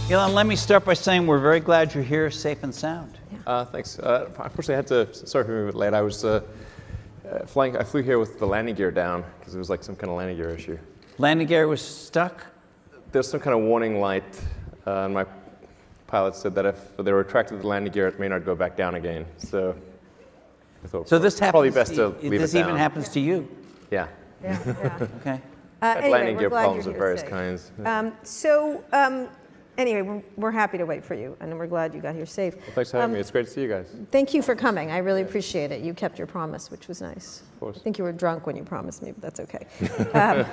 Elon, let me start by saying we're very glad you're here, safe and sound. Thanks. Unfortunately, I had to, sorry for being a bit late. I was I flew here with the landing gear down because it was like some kind of landing gear issue. Landing gear was stuck? There's some kind of warning light, and my pilot said that if they retracted the landing gear, it may not go back down again. So I thought this probably happens best to leave it this down. even happens to you? Yeah. Okay. Anyway, landing gear problems of various kinds. Anyway, we're happy to wait for you, and we're glad you got here safe. Well, thanks for having me. It's great to see you guys. Thank you for coming. I really appreciate it. You kept your promise, which was nice. Of course. I think you were drunk when you promised me, but that's okay.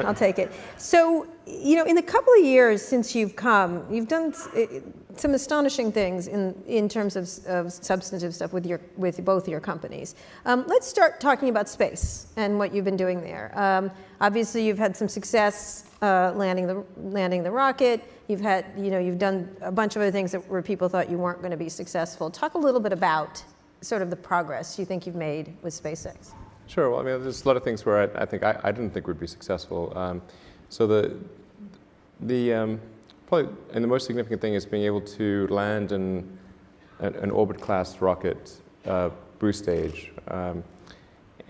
I'll take it. So, in the couple of years since you've come, you've done some astonishing things in terms of substantive stuff with both your companies. Let's start talking about space and what you've been doing there. Obviously, you've had some success landing the rocket. You've done a bunch of other things where people thought you weren't going to be successful. Talk a little bit about sort of the progress you think you've made with SpaceX. Sure. Well, I mean, there's a lot of things where I think I didn't think we'd be successful. So probably the most significant thing is being able to land an orbit class rocket boost stage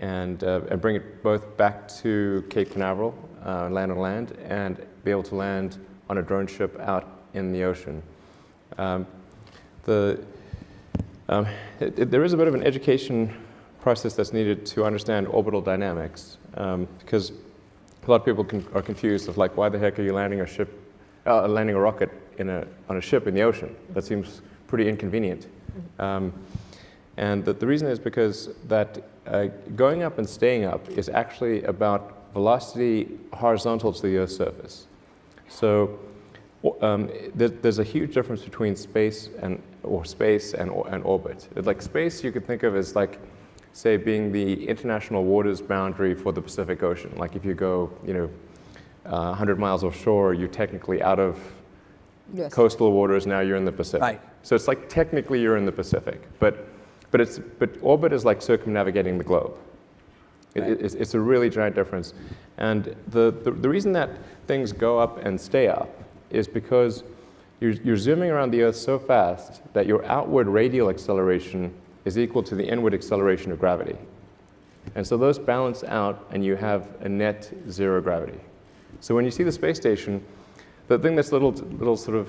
and bring it both back to Cape Canaveral, land on land, and be able to land on a drone ship out in the ocean. There is a bit of an education process that's needed to understand orbital dynamics, because a lot of people are confused of like, why the heck are you landing a rocket on a ship in the ocean? That seems pretty inconvenient. And the reason is because that going up and staying up is actually about velocity horizontal to the Earth's surface. So there's a huge difference between space and orbit. Like space, you could think of as like, say, being the international waters boundary for the Pacific Ocean. Like if you go, 100 miles offshore, you're technically out of coastal waters. Now you're in the Pacific. Right. So it's like technically you're in the Pacific, but orbit is like circumnavigating the globe. Right. It's a really giant difference. And the reason that things go up and stay up is because you're zooming around the Earth so fast that your outward radial acceleration is equal to the inward acceleration of gravity. And so those balance out, and you have a net zero gravity. So when you see the space station, the thing that's little sort of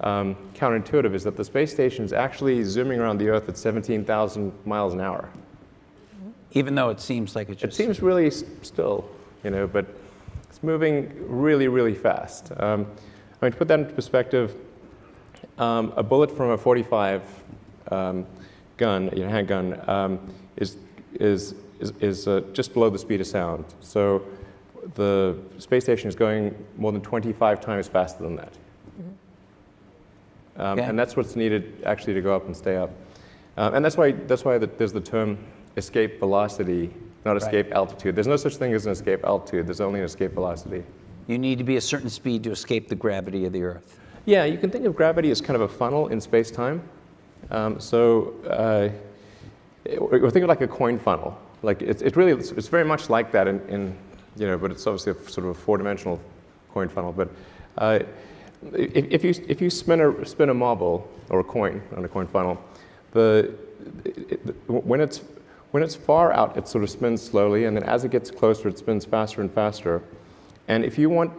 counterintuitive is that the space station is actually zooming around the Earth at 17,000 miles an hour. Even though it seems like it's just... It seems really still, but it's moving really, really fast. To put that into perspective, a bullet from a .45 gun, handgun, is just below the speed of sound. So the space station is going more than 25 times faster than that. Okay. And that's what's needed actually to go up and stay up. And that's why there's the term escape velocity, not escape altitude. There's no such thing as an escape altitude. There's only an escape velocity. You need to be a certain speed to escape the gravity of the Earth. Yeah, you can think of gravity as kind of a funnel in space-time. Or think of it like a coin funnel. Like it's very much like that but it's obviously a sort of a four-dimensional coin funnel. But if you spin a marble or a coin on a coin funnel, when it's far out, it sort of spins slowly, and then as it gets closer, it spins faster and faster. And if you were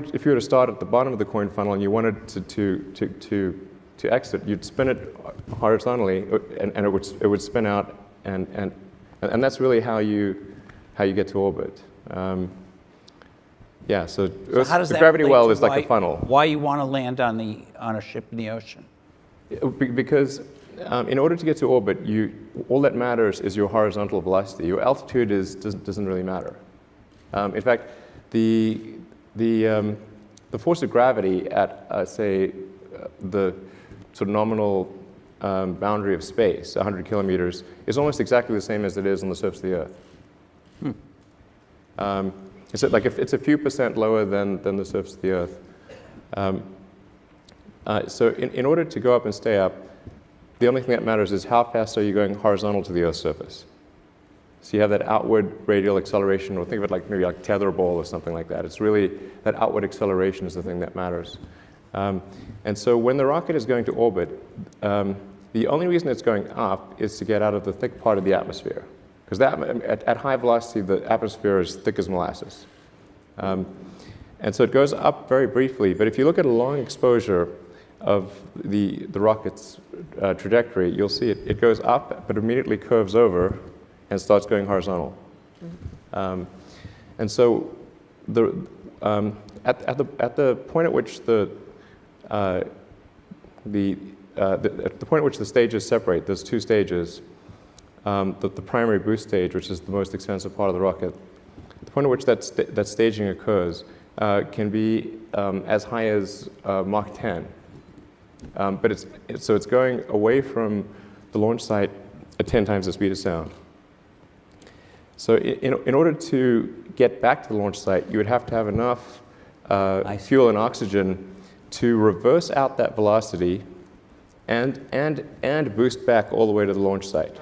to start at the bottom of the coin funnel and you wanted to exit, you'd spin it horizontally, and it would spin out, and that's really how you get to orbit. So how does the that gravity relate well to is like a funnel. Why you want to land on a ship in the ocean? Because in order to get to orbit, all that matters is your horizontal velocity. Your altitude doesn't really matter. In fact, the force of gravity at say the sort of nominal boundary of space, 100 kilometers, is almost exactly the same as it is on the surface of the Earth. It's a few percent lower than the surface of the Earth. So in order to go up and stay up, the only thing that matters is how fast are you going horizontal to the Earth's surface. So you have that outward radial acceleration, or think of it like maybe like tetherball or something like that. It's really that outward acceleration is the thing that matters. And so when the rocket is going to orbit, the only reason it's going up is to get out of the thick part of the atmosphere. Because at high velocity, the atmosphere is thick as molasses. And so it goes up very briefly, but if you look at a long exposure of the rocket's trajectory, you'll see it goes up, but immediately curves over and starts going horizontal. And so at the point at which the stages separate, those two stages, the primary boost stage, which is the most expensive part of the rocket, the point at which that staging occurs can be as high as Mach 10. But it's going away from the launch site at 10 times the speed of sound. So in order to get back to the launch site, you would have to have enough fuel and oxygen to reverse out that velocity and boost back all the way to the launch site.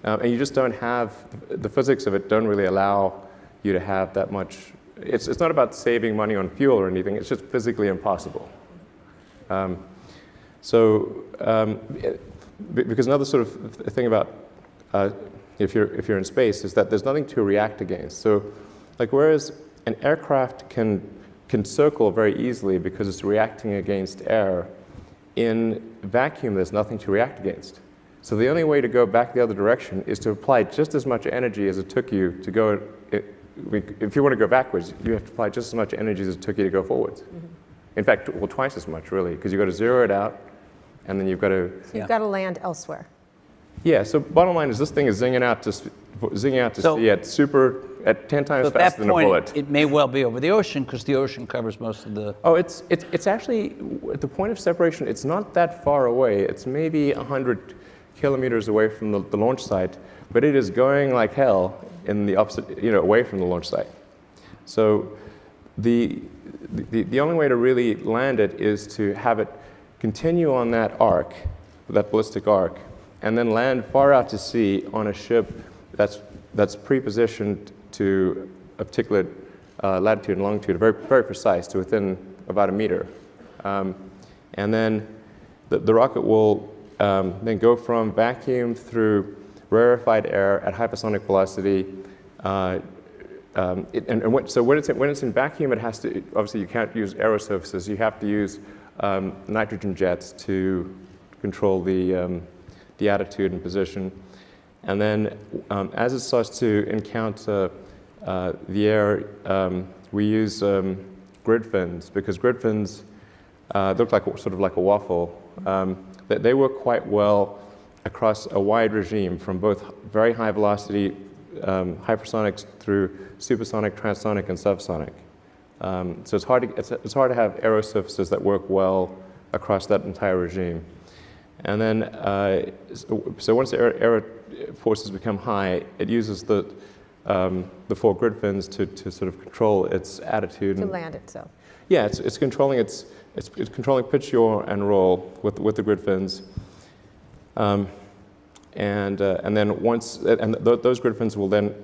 And you just don't have, the physics of it don't really allow you to have that much. It's not about saving money on fuel or anything, it's just physically impossible. Because another sort of thing about if you're in space is that there's nothing to react against. So, like whereas an aircraft can circle very easily because it's reacting against air, in vacuum there's nothing to react against. So the only way to go back the other direction is to apply just as much energy as it took you to go. If you want to go backwards, you have to apply just as much energy as it took you to go forwards. Mm-hmm. In fact, well, twice as much, really, because you've got to zero it out, and then you've got to... So you've got to land elsewhere. Yeah, so bottom line is this thing is zinging out to sea at 10 times faster than a bullet. At that point, it may well be over the ocean, because the ocean covers most of the... Oh, it's actually, at the point of separation, it's not that far away. It's maybe 100 kilometers away from the launch site, but it is going like hell in the opposite, away from the launch site. So the only way to really land it is to have it continue on that arc, that ballistic arc, and then land far out to sea on a ship that's pre-positioned to a particular latitude and longitude, very, very precise, to within about a meter. And then the rocket will then go from vacuum through rarefied air at hypersonic velocity. So when it's in vacuum, it has to, obviously you can't use aero surfaces, you have to use nitrogen jets to control the attitude and position. And then as it starts to encounter the air, we use grid fins, because grid fins look like sort of like a waffle. They work quite well across a wide regime, from both very high velocity hypersonics through supersonic, transonic, and subsonic. So it's hard to have aero surfaces that work well across that entire regime. And then, so once the aero forces become high, it uses the four grid fins to sort of control its attitude. To land itself. Yeah, it's controlling it's controlling pitch, yaw, and roll with the grid fins. And then those grid fins will then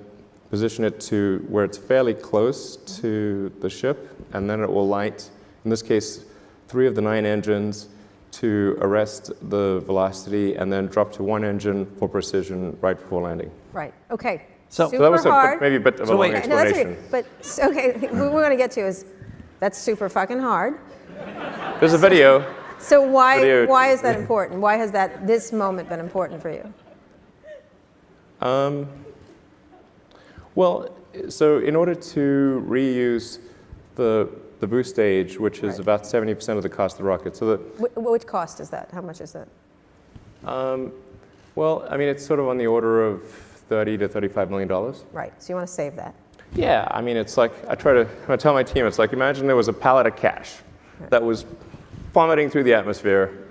position it to where it's fairly close to the ship, and then it will light, in this case, 3 of the 9 engines to arrest the velocity, and then drop to 1 engine for precision right before landing. Right. Okay. So super that was hard. maybe a bit of a long explanation. No, that's okay. But okay, what we're going to get to is that's super fucking hard. There's a video. So why is that important? Why has this moment been important for you? Well, so in order to reuse the boost stage, which is about 70% of the cost of the rocket, so which cost is that? How much is that? Well, I mean, it's sort of on the order of $30 to $35 million. Right. So you want to save that? Yeah. I mean, it's like I tell my team, it's like imagine there was a pallet of cash that was plummeting through the atmosphere,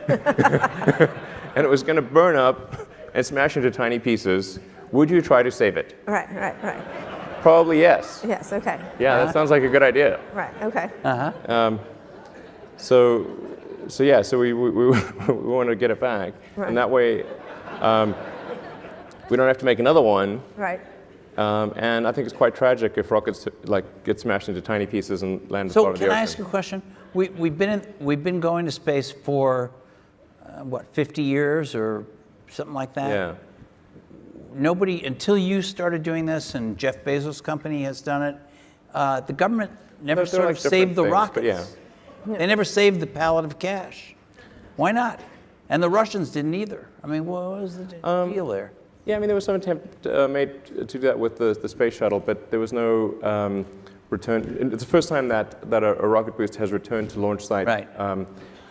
and it was going to burn up and smash into tiny pieces. Would you try to save it? Right. Probably yes. Yes. Okay. Yeah, that sounds like a good idea. Right. Okay. So we want to get it back, right. And that way we don't have to make another one. Right. And I think it's quite tragic if rockets get smashed into tiny pieces and land at the bottom of the So ocean. can I ask you a question? we've been going to space for, what, 50 years or something like that? Yeah. Nobody, until you started doing this and Jeff Bezos' company has done it, the government never They're sort like of saved the different things, but rockets. yeah. They never saved the pallet of cash. Why not? And the Russians didn't either. I mean, what was the deal there? Yeah, I mean, there was some attempt made to do that with the space shuttle, but there was no return. It's the first time that a rocket booster has returned to launch site Right.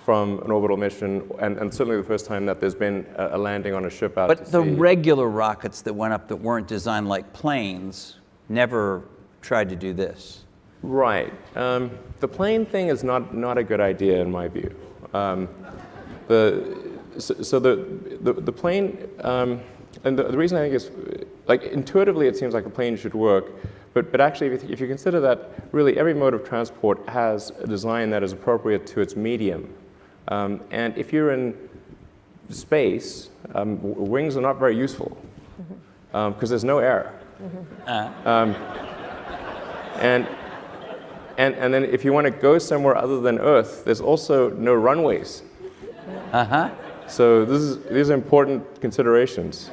From an orbital mission, and certainly the first time that there's been a landing on a ship out But to the sea. regular rockets that went up that weren't designed like planes never tried to do this. Right. The plane thing is not a good idea in my view. The plane, and the reason I think is, like, intuitively it seems like a plane should work, but actually if you consider that really every mode of transport has a design that is appropriate to its medium. And if you're in space, wings are not very useful because there's no air. And then if you want to go somewhere other than Earth, there's also no runways. So these are important considerations.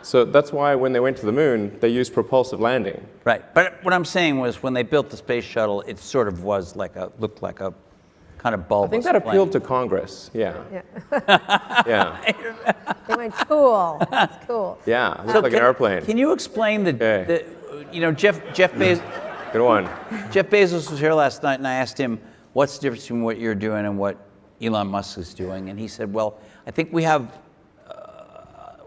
So that's why when they went to the moon, they used propulsive landing. Right. But what I'm saying was when they built the space shuttle, it sort of was looked like a kind of bulbous I think that appealed plane. to Congress. Yeah. Yeah. Yeah. They went, cool, that's cool. Yeah. It looked like an airplane. Can you explain Okay. Jeff Bezos? Good one. Jeff Bezos was here last night, and I asked him, what's the difference between what you're doing and what Elon Musk is doing? And he said, well, I think we have,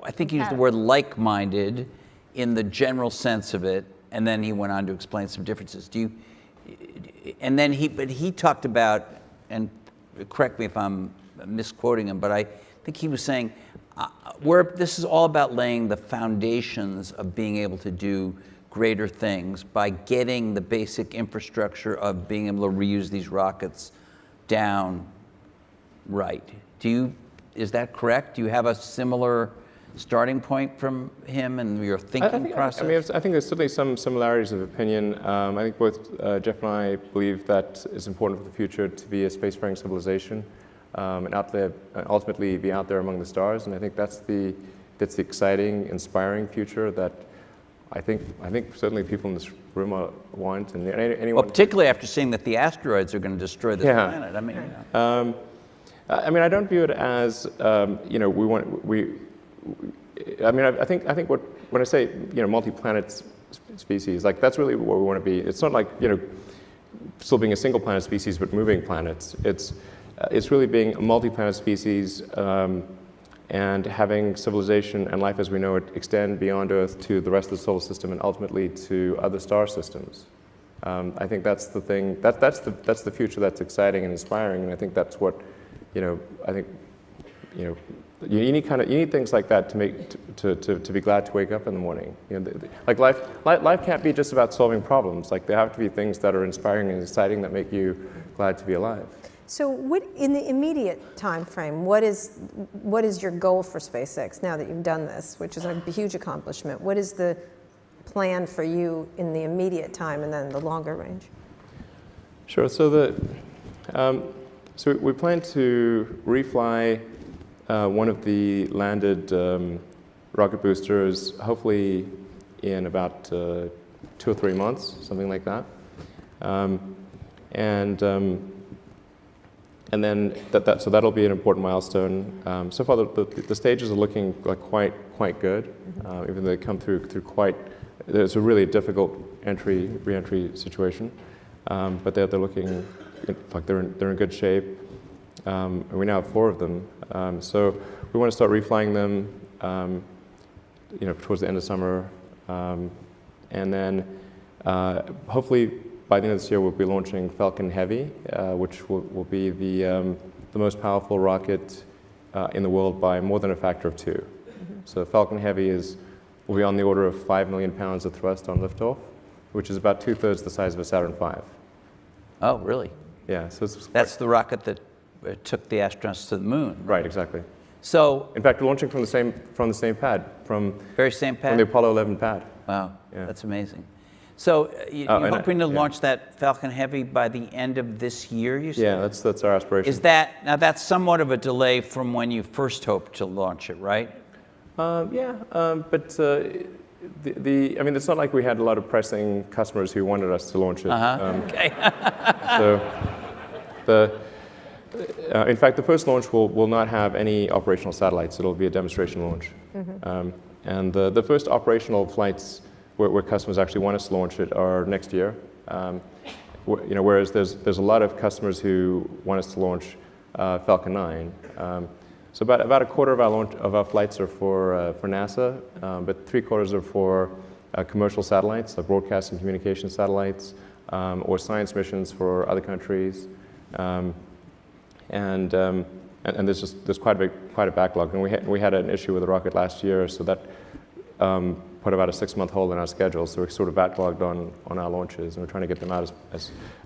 I think he used the word like-minded in the general sense of it, and then he went on to explain some differences. And then he talked about, and correct me if I'm misquoting him, but I think he was saying, this is all about laying the foundations of being able to do greater things by getting the basic infrastructure of being able to reuse these rockets down right. Is that correct? Do you have a similar starting point from him and your thinking process? I think there's certainly some similarities of opinion. I think both Jeff and I believe that it's important for the future to be a spacefaring civilization and ultimately be out there among the stars. And I think that's the exciting, inspiring future that I think certainly people in this room want, and anyone. Well, particularly after seeing that the asteroids are going to destroy this planet. I mean, I don't view it as I think when I say multi-planet species, like that's really what we want to be. It's not like still being a single planet species but moving planets. It's really being a multi-planet species and having civilization and life as we know it extend beyond Earth to the rest of the solar system and ultimately to other star systems. I think that's the thing. That's the future that's exciting and inspiring, and I think that's what you need things like that to be glad to wake up in the morning. Like life can't be just about solving problems. Like there have to be things that are inspiring and exciting that make you glad to be alive. So what, in the immediate time frame, what is your goal for SpaceX now that you've done this, which is a huge accomplishment? What is the plan for you in the immediate time and then the longer range? Sure. So we plan to refly one of the landed rocket boosters, hopefully in about 2 or 3 months, something like that. And then so that'll be an important milestone. So far, the stages are looking like quite good, even though they come through quite. It's a really difficult re-entry situation, but they're looking like they're in good shape. And we now have 4 of them. So we want to start reflying them, towards the end of summer, and then hopefully by the end of this year we'll be launching Falcon Heavy, which will be the most powerful rocket in the world by more than a factor of 2. Mm-hmm. So Falcon Heavy will be on the order of 5 million pounds of thrust on liftoff, which is about 2/3 the size of a Saturn V. Oh, really? Yeah. So that's the rocket that took the astronauts to the moon. Right. Exactly. So, in fact, we're launching from the same pad, from very same pad? From the Apollo 11 pad. Wow, Yeah. that's amazing. So you're and hoping to yeah. launch that Falcon Heavy by the end of this year, you said? Yeah, that's our aspiration. Is that, now that's somewhat of a delay from when you first hoped to launch it, right? But I mean, it's not like we had a lot of pressing customers who wanted us to launch it. Okay. So, in fact, the first launch will not have any operational satellites. It'll be a demonstration launch. And the first operational flights where customers actually want us to launch it are next year. Whereas there's a lot of customers who want us to launch Falcon 9. So about a quarter of our flights are for NASA, but 3/4 are for commercial satellites, like broadcast and communication satellites, or science missions for other countries. And there's quite a backlog. And we had an issue with the rocket last year, so that put about a 6-month hold in our schedule. So we're sort of backlogged on our launches, and we're trying to get them out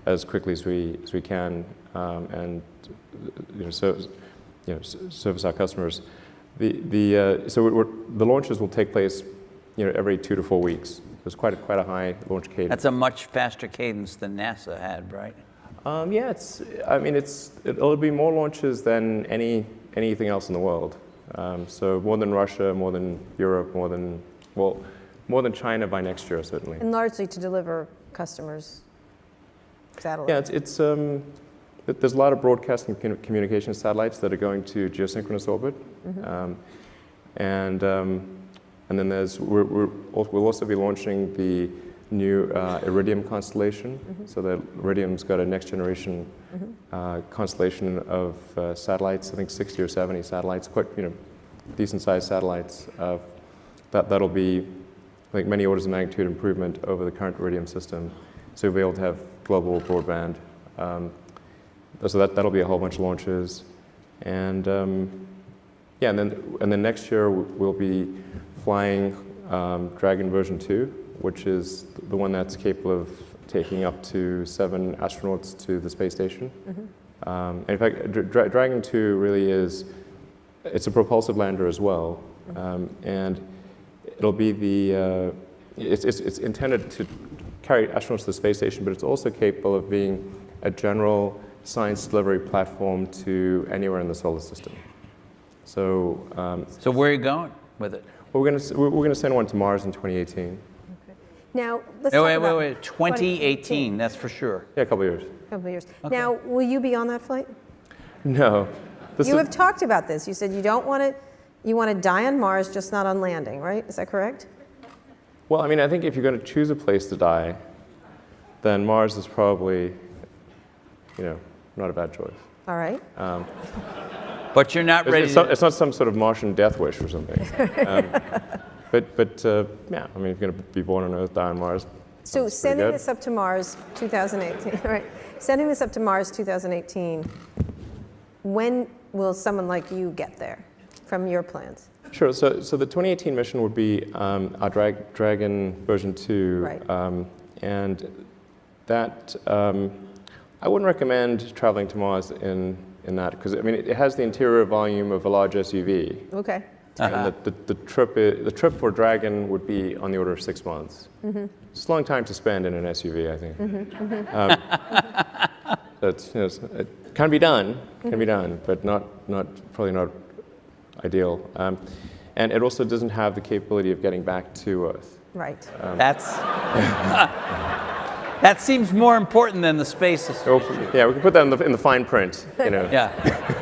as quickly as we can, and service our customers. So the launches will take place, every 2 to 4 weeks. There's quite a high launch cadence. That's a much faster cadence than NASA had, right? Yeah, it'll be more launches than anything else in the world. So more than Russia, more than Europe, more than China by next year, certainly. And largely to deliver customers' satellites. Yeah, there's a lot of broadcast and communication satellites that are going to geosynchronous orbit, and then we'll also be launching the new Iridium constellation. So the Iridium's got a next generation constellation of satellites. I think 60 or 70 satellites, quite decent sized satellites. That'll be, I think, many orders of magnitude improvement over the current Iridium system. So we'll be able to have global broadband. So that'll be a whole bunch of launches, and and then next year we'll be flying Dragon version 2, which is the one that's capable of taking up to 7 astronauts to the space station. And in fact, Dragon 2 really it's a propulsive lander as well, and it'll be it's intended to carry astronauts to the space station, but it's also capable of being a general science delivery platform to anywhere in the solar system. So, So where are you going with it? we're going to send one to Mars in 2018. Now, let's talk about Wait. 2018, that's for sure. Yeah, a couple of years. couple of years. Now, will you be on that flight? No. You have talked about this. You said you want to die on Mars, just not on landing, right? Is that correct? Well, I mean, I think if you're going to choose a place to die, then Mars is probably, not a bad choice. All right. But you're not ready It's not some sort of Martian death wish or something. But yeah, I mean, if you're going to be born on Earth, die on Mars. So sending this up to Mars 2018, right? Sending this up to Mars 2018, when will someone like you get there from your plans? Sure. So the 2018 mission would be our Dragon version 2. Right. And that, I wouldn't recommend traveling to Mars in that, because I mean, it has the interior volume of a large SUV. Okay. And the trip for Dragon would be on the order of 6 months. It's a long time to spend in an SUV, I think. It can be done, but probably not ideal. And it also doesn't have the capability of getting back to Earth. Right. That seems more important than the space. Yeah, we can put that in the fine print. Yeah.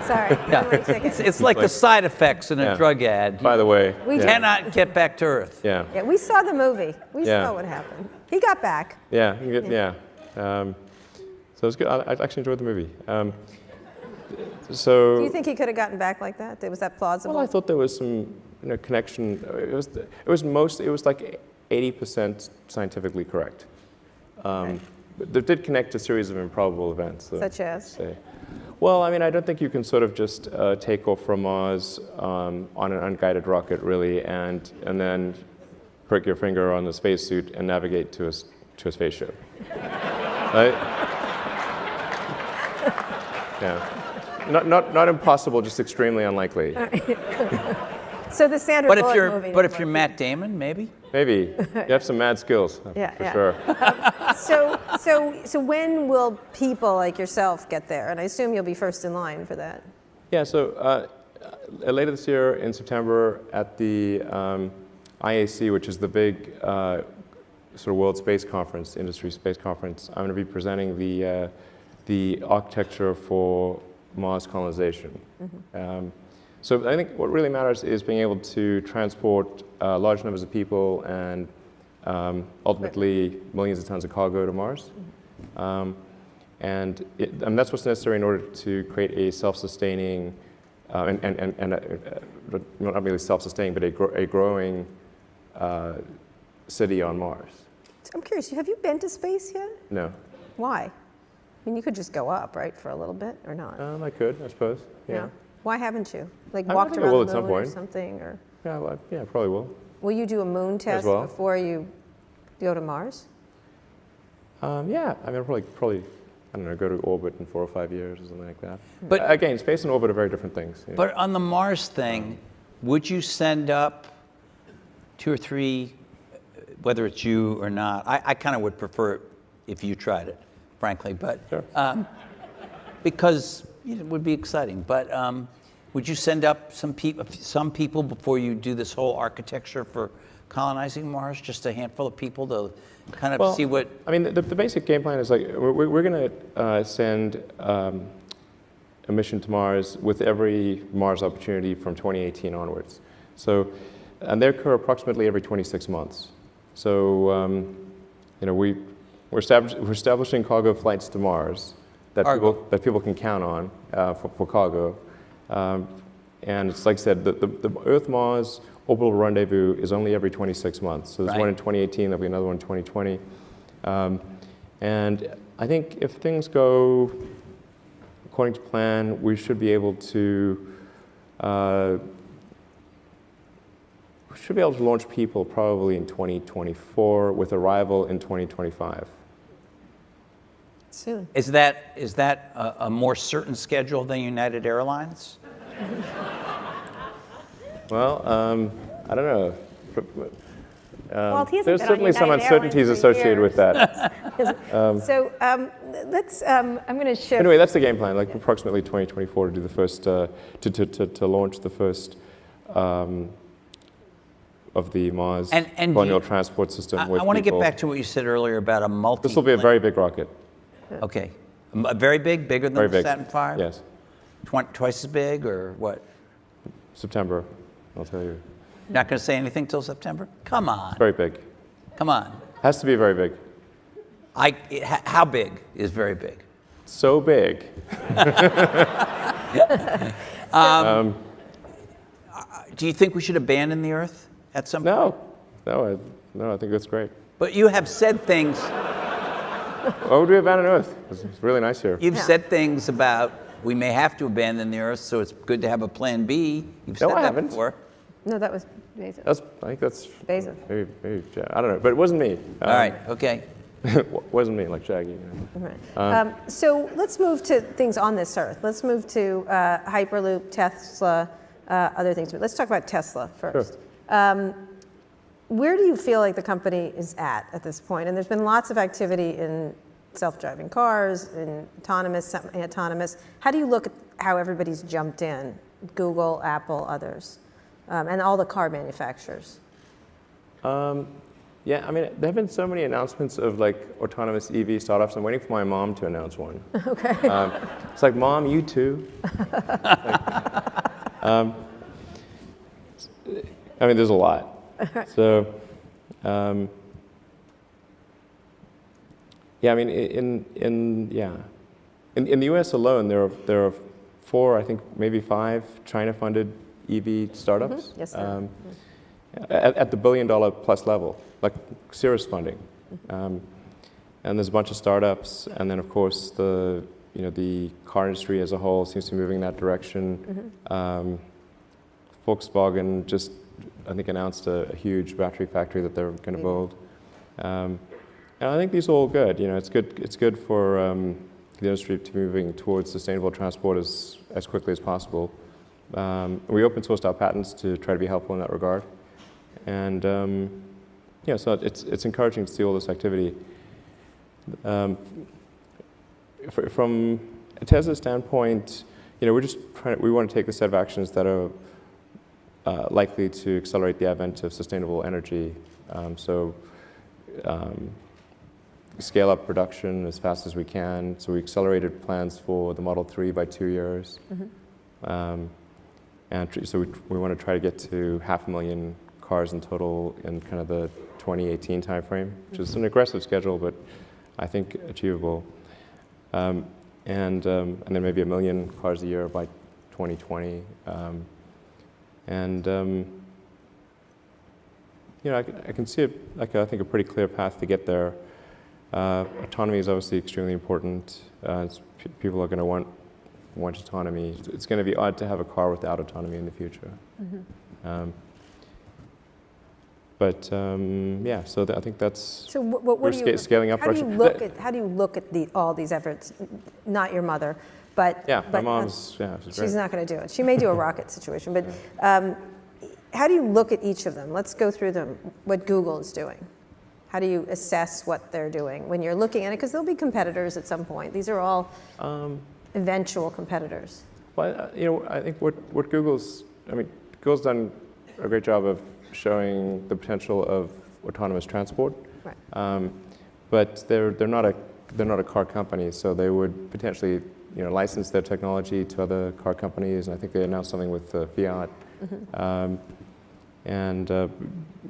Sorry. Yeah. It's like the side effects in a drug ad. By the way, We Cannot get back to Earth. yeah. Yeah, we saw the movie. We Yeah. saw what happened. He got back. Yeah, so it's good. I actually enjoyed the movie. Do you think he could have gotten back like that? Was that plausible? Well, I thought there was some connection. It was like 80% scientifically correct. Okay. But they did connect a series of improbable events. Such as? Well, I mean, I don't think you can sort of just take off from Mars on an unguided rocket, really, and then prick your finger on the spacesuit and navigate to a spaceship. Right? Yeah. Not impossible, just extremely unlikely. So the Sandra Bullock movie. But if you're Matt Damon, maybe? Maybe. You have some mad skills, for sure. So when will people like yourself get there? And I assume you'll be first in line for that. Yeah, so later this year in September at the IAC, which is the big sort of world space conference, industry space conference, I'm going to be presenting the architecture for Mars colonization. So I think what really matters is being able to transport large numbers of people and ultimately millions of tons of cargo to Mars. And that's what's necessary in order to create a self-sustaining, not really self-sustaining, but a growing city on Mars. So I'm curious, have you been to space yet? No. Why? I mean, you could just go up, right, for a little bit, or not? I could, I suppose. Yeah. Why haven't you? Like I walked think I around will the at some moon or point. something, or? Yeah, well, yeah, probably will. Will you do a moon test well. before you go to Mars? Yeah, I mean, I'll probably, I don't know, go to orbit in 4 or 5 years or something like that. But again, space and orbit are very different things. You know? But on the Mars thing, would you send up 2 or 3, whether it's you or not? I kind of would prefer it if you tried it, frankly, but Sure. because it would be exciting. But would you send up some people before you do this whole architecture for colonizing Mars? Just a handful of people to kind of see what. I mean, the basic game plan is like we're going to send a mission to Mars with every Mars opportunity from 2018 onwards. So, and they occur approximately every 26 months. So, you know, we're establishing cargo flights to Mars that people can count on for cargo. And it's like I said, the Earth-Mars orbital rendezvous is only every 26 months. So there's one in 2018, there'll be another one in 2020. And I think if things go according to plan, we should be able to launch people probably in 2024 with arrival in 2025. Soon. Is that a more certain schedule than United Airlines? Well, I don't know. Well, he hasn't There's been on certainly some United uncertainties Airlines for associated with that. So let's. I'm going to shift. Anyway, that's the game plan. Like approximately 2024 to do the first to launch the first of the Mars colonial transport system. I with want to get people. back to what you said earlier about a multi. This will be a very big rocket. Okay, very big, bigger than Very the big. Saturn V. Yes. Twice as big, or what? September, I'll tell you. Not going to say anything till September? Come on, Very big. come on. Has to be very big. How big is very big? So big. Do you think we should abandon the Earth at some point? No, I think that's great. But you have said things. Why would we abandon Earth? It's really nice here. You've said things about we may have to abandon the Earth, so it's good to have a plan B. You've said No, I that haven't. before. No, that was Bezos. I think that's Bezos. maybe I don't know, but it wasn't me. All right. Okay. Wasn't me, like Shaggy. You know. Right. So let's move to things on this Earth. Let's move to Hyperloop, Tesla, other things. Let's talk about Tesla first. Sure. Where do you feel like the company is at this point? And there's been lots of activity in self-driving cars, in autonomous, semi-autonomous. How do you look at how everybody's jumped in? Google, Apple, others, and all the car manufacturers. Yeah, I mean, there have been so many announcements of like autonomous EV startups. I'm waiting for my mom to announce one. Okay. It's like, Mom, you too. I mean, there's a lot. So, yeah, I mean, in the U.S. alone, there are 4, I think maybe 5 China-funded EV startups. Yes, there are. At the $1 billion plus level, like serious funding. And there's a bunch of startups, and then of course the car industry as a whole seems to be moving in that direction. Volkswagen just, I think, announced a huge battery factory that they're going to build. And I think these are all good. You know, it's good for the industry to be moving towards sustainable transport as quickly as possible. We open sourced our patents to try to be helpful in that regard. And yeah, so it's encouraging to see all this activity. From Tesla's standpoint, we're just we want to take the set of actions that are likely to accelerate the advent of sustainable energy. Scale up production as fast as we can. So we accelerated plans for the Model 3 by 2 years. And so we want to try to get to 500,000 cars in total in kind of the 2018 timeframe, which is an aggressive schedule, but I think achievable. And then maybe 1 million cars a year by 2020. I can see I think a pretty clear path to get there. Autonomy is obviously extremely important. People are going to want autonomy. It's going to be odd to have a car without autonomy in the future. Yeah, so I think that's. So what do you scaling up? How do you look at all these efforts? Not your mother, but yeah, but my mom's she's she's not going to do it. She may do a rocket situation, but how do you look at each of them? Let's go through them. What Google is doing. How do you assess what they're doing when you're looking at it? Because there'll be competitors at some point. These are all eventual competitors. Well, I think what Google's done a great job of showing the potential of autonomous transport. Right. But they're not a car company, so they would potentially license their technology to other car companies. And I think they announced something with Fiat.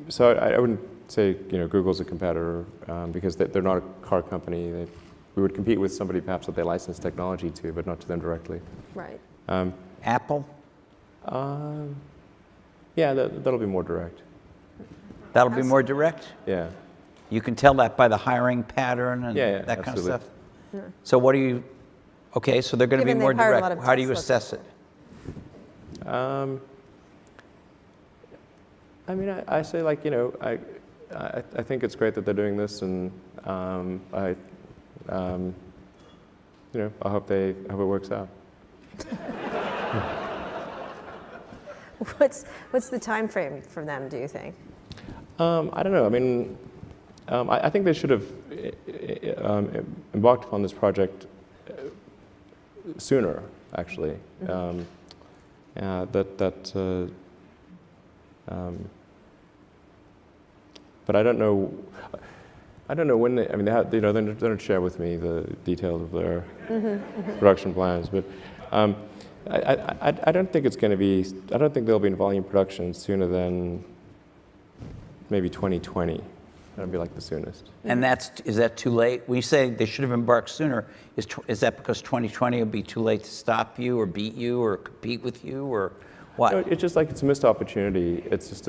So I wouldn't say Google's a competitor because they're not a car company. We would compete with somebody perhaps that they license technology to, but not to them directly. Right. Apple? Yeah, that'll be more direct. That'll be more direct? Yeah. You can tell that by the hiring pattern and that kind absolutely. of stuff? Yeah. So what do you, okay, so they're going to be Given more they've hired a direct. lot of How do you Tesla assess it? I say I think it's great that they're doing this, and I hope it works out. What's the time frame for them, do you think? I don't know. I think they should have embarked upon this project sooner, actually. But I don't know. I don't know when they. They don't share with me the details of their production plans. But I don't think it's going to be. I don't think they'll be in volume production sooner than maybe 2020. That'd be like the soonest. And is that too late? When you say they should have embarked sooner, is that because 2020 will be too late to stop you or beat you or compete with you or what? No, it's just like it's a missed opportunity. It's just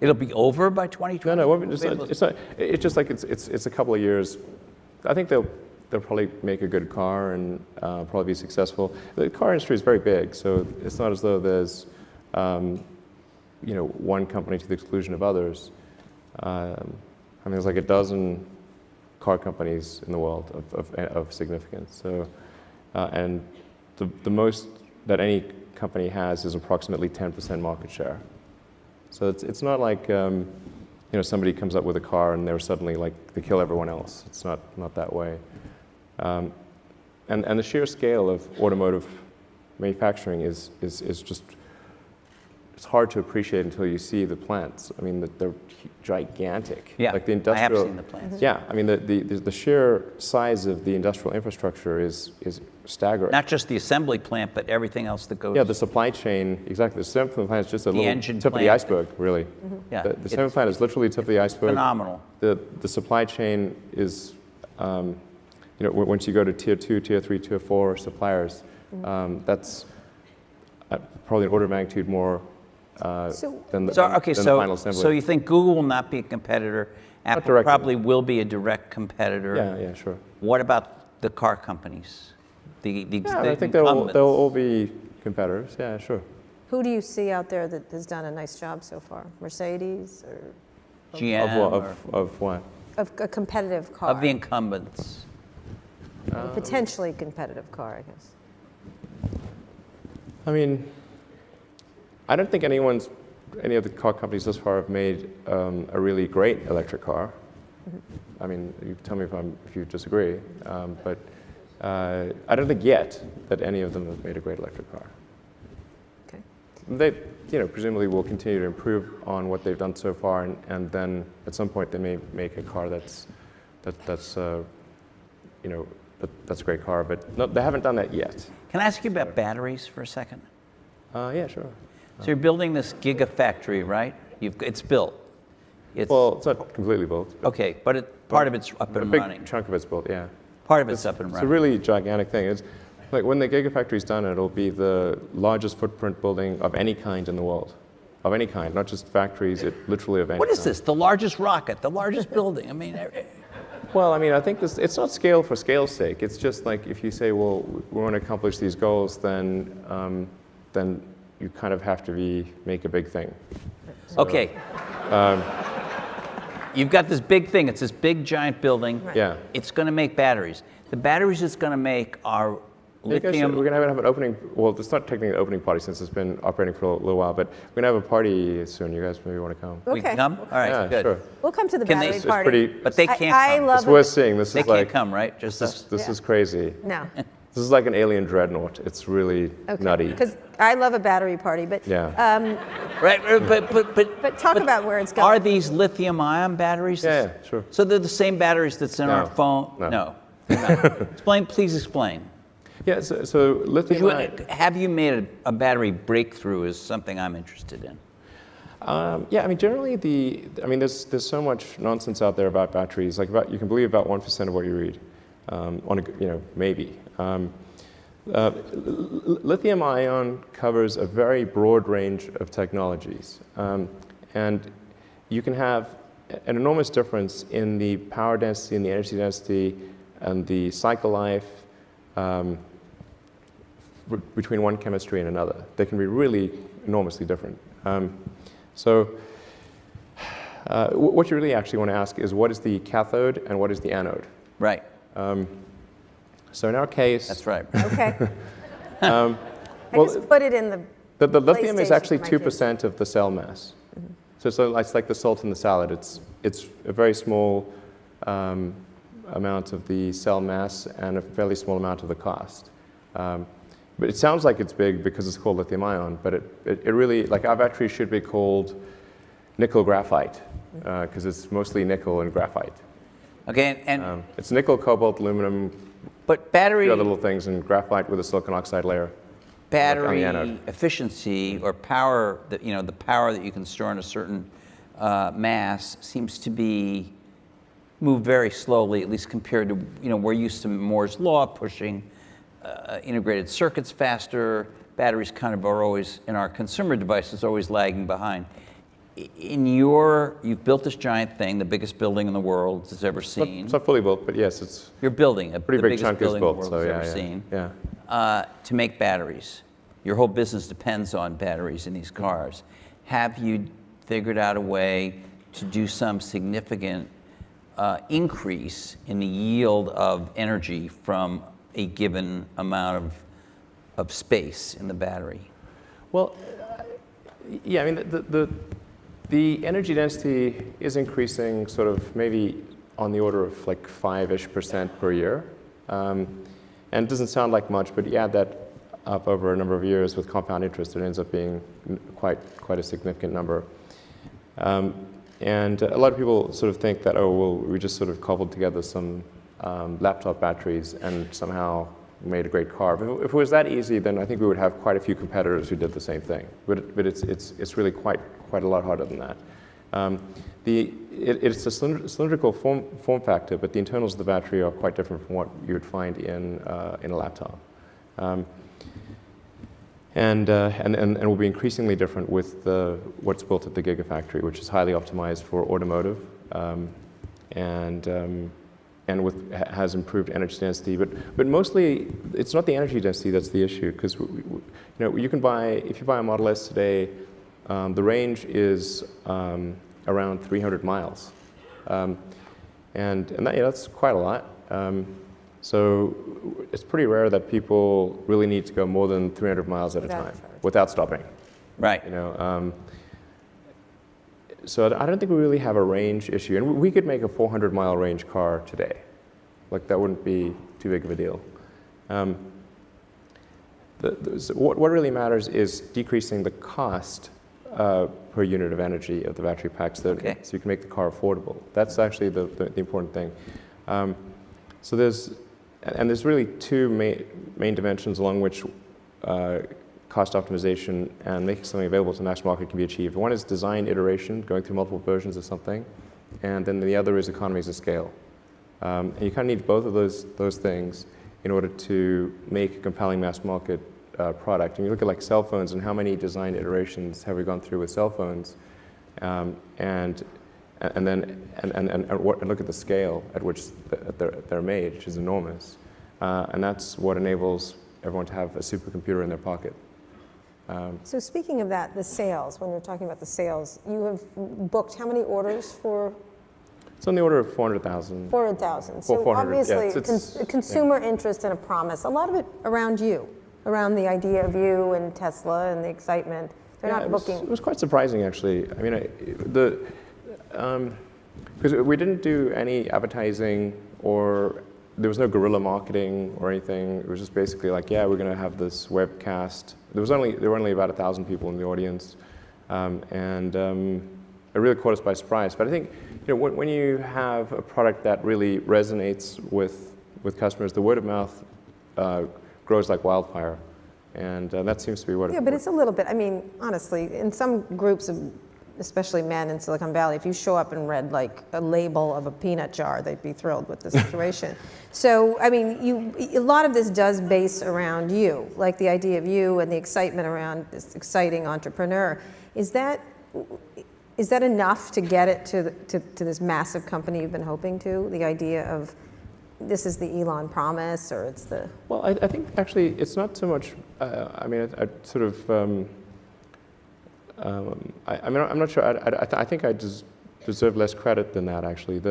It'll be over by 2020? No, it's not. It's just like it's a couple of years. I think they'll probably make a good car and probably be successful. The car industry is very big, so it's not as though there's one company to the exclusion of others. There's like a dozen car companies in the world of significance. So, and the most that any company has is approximately 10% market share. So it's not like somebody comes up with a car and they're suddenly they kill everyone else. It's not that way. And the sheer scale of automotive manufacturing is just. It's hard to appreciate until you see the plants. They're gigantic. Yeah, like the industrial, I have seen the plants. Yeah, the sheer size of the industrial infrastructure is staggering. Not just the assembly plant, but everything else that goes. Yeah, the supply chain, exactly. The assembly plant is just a little tip of the plant. iceberg, really. Yeah, The assembly plant is literally the tip of the iceberg. Phenomenal. The supply chain is, once you go to tier 2, tier 3, tier 4 suppliers, that's probably an order of magnitude more than the final assembly. So you think Google will not be a competitor? Apple directly. probably will be a direct competitor. Yeah, sure. What about the car companies? The I think they'll all be competitors. Yeah, sure. Who do you see out there that has done a nice job so far? Mercedes or GM Of what? of a competitive car? of the incumbents. Potentially competitive car, I guess. I don't think anyone's any of the car companies thus far have made a really great electric car. I mean, you tell me if you disagree, but I don't think yet that any of them have made a great electric car. Okay. They, presumably will continue to improve on what they've done so far, and then at some point they may make a car that's a great car, but no, they haven't done that yet. Can I ask you about batteries for a second? Yeah, sure. So you're building this gigafactory, right? It's built. Well, it's not completely built. Okay, but part of it's up and running. A big chunk of it's built, yeah. Part of it's up and It's running. a really gigantic thing. It's like when the gigafactory's done, it'll be the largest footprint building of any kind in the world. Of any kind, not just factories, literally of any kind. What is this? The largest rocket, the largest building? I mean, Well, I mean, I think it's not scale for scale's sake. It's just like if you say, well, we want to accomplish these goals, then you kind of have to make a big thing. So, okay. You've got this big thing. It's this big, giant building. Right. Yeah. It's going to make batteries. The batteries it's going to make are lithium. We're going to have an opening. Well, it's not technically an opening party since it's been operating for a little while, but we're going to have a party soon. You guys maybe want to come. We can come? All right, Yeah, good. sure. We'll come to the Can they- battery It's party. pretty- But they can't I come. love It's worth seeing. This They is can't like come, right? Just us. this Yeah. is crazy. No. This is like an alien dreadnought. It's really nutty. Because I love a battery party, but Yeah. Right, but talk about where it's going. Are these lithium-ion batteries? Yeah, sure. So they're the same batteries that's in our No, phone? no. they're not. Please explain. Yeah. So lithium. Have you made a battery breakthrough is something I'm interested in. Yeah, I mean, generally there's so much nonsense out there about batteries. Like you can believe about 1% of what you read, maybe. Lithium ion covers a very broad range of technologies, and you can have an enormous difference in the power density and the energy density and the cycle life between one chemistry and another. They can be really enormously different. So what you really actually want to ask is what is the cathode and what is the anode? Right. So in our case, That's right. Okay. well, I just put it in the. the lithium is PlayStation actually for my kids. 2% of the cell mass. So it's like the salt in the salad. It's a very small amount of the cell mass and a fairly small amount of the cost. But it sounds like it's big because it's called lithium ion, but it really, like our battery should be called nickel graphite because it's mostly nickel and graphite. Okay, and It's nickel, cobalt, aluminum, but battery the other little things, and graphite with a silicon oxide layer. on the anode. efficiency or power that the power that you can store in a certain mass seems to be moved very slowly, at least compared to we're used to Moore's law pushing integrated circuits faster. Batteries kind of are always in our consumer devices always lagging behind. You've built this giant thing, the biggest building in the world it's ever seen. It's not fully built, but yes, it's You're building it, pretty the big biggest chunk is building built. the world So has yeah, ever yeah, seen. yeah. To make batteries. Your whole business depends on batteries in these cars. Have you figured out a way to do some significant increase in the yield of energy from a given amount of space in the battery? Well, yeah, I mean, the energy density is increasing sort of maybe on the order of like 5-ish% per year. And it doesn't sound like much, but you add that up over a number of years with compound interest, it ends up being quite a significant number. And a lot of people sort of think that, oh, well, we just sort of cobbled together some laptop batteries and somehow made a great car. If it was that easy, then I think we would have quite a few competitors who did the same thing. But it's really quite a lot harder than that. It's a cylindrical form factor, but the internals of the battery are quite different from what you would find in a laptop. And will be increasingly different with what's built at the Gigafactory, which is highly optimized for automotive, and has improved energy density. But mostly, it's not the energy density that's the issue, because you can if you buy a Model S today, the range is around 300 miles, and that's quite a lot. So it's pretty rare that people really need to go more than 300 miles at a time without stopping. Right. so I don't think we really have a range issue. And we could make a 400-mile range car today. Like, that wouldn't be too big of a deal. So what really matters is decreasing the cost per unit of energy of the battery packs, so you can make the car affordable. That's actually the important thing. So there's really two main dimensions along which cost optimization and making something available to the mass market can be achieved. One is design iteration, going through multiple versions of something, and then the other is economies of scale. And you kind of need both of those things in order to make a compelling mass market product. And you look at like cell phones and how many design iterations have we gone through with cell phones, and look at the scale at which they're made, which is enormous. And that's what enables everyone to have a supercomputer in their pocket. So speaking of that, the sales, when you're talking about the sales, you have booked how many orders for? It's on the order of 400,000. 400,000. So 400, obviously, consumer interest and a promise. A lot of it around you, around the idea of you and Tesla and the excitement. They're not booking. It was quite surprising, actually. I mean, because we didn't do any advertising, or there was no guerrilla marketing or anything. It was just basically like, yeah, we're going to have this webcast. There were only about 1,000 people in the audience, and it really caught us by surprise. But I think, when you have a product that really resonates with customers, the word of mouth grows like wildfire, and that seems to be what. Yeah, but it's a little bit. I mean, honestly, in some groups of, especially men in Silicon Valley, if you show up and read like a label of a peanut jar, they'd be thrilled with the situation. So, I mean, a lot of this does base around you, like the idea of you and the excitement around this exciting entrepreneur. Is that enough to get it to this massive company you've been hoping to? The idea of this is the Elon promise, or it's the... Well, I think actually it's not so much, I mean, I sort of, I mean, I'm not sure. I think I deserve less credit than that, actually.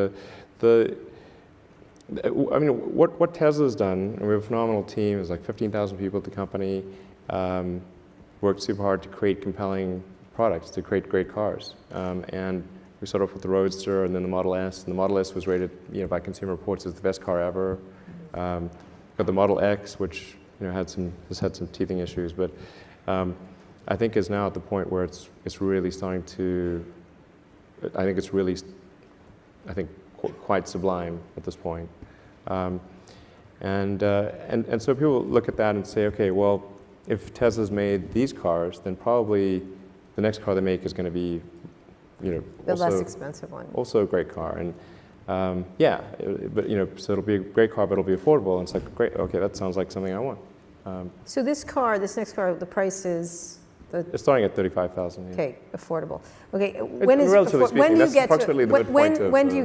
I mean, what Tesla's done, and we have a phenomenal team. There's like 15,000 people at the company. Worked super hard to create compelling products, to create great cars. And we started off with the Roadster, and then the Model S. And the Model S was rated, by Consumer Reports as the best car ever. Got the Model X, which has had some teething issues, but. I think is now at the point where it's really starting to. I think it's really, quite sublime at this point, and so people look at that and say, okay, well, if Tesla's made these cars, then probably the next car they make is going to be, the also, less expensive one. Also a great car, and but so it'll be a great car, but it'll be affordable. And it's like, great, okay, that sounds like something I want. So this next car, the price is. It's starting at 35,000. Yeah. Okay, affordable. Okay, when do you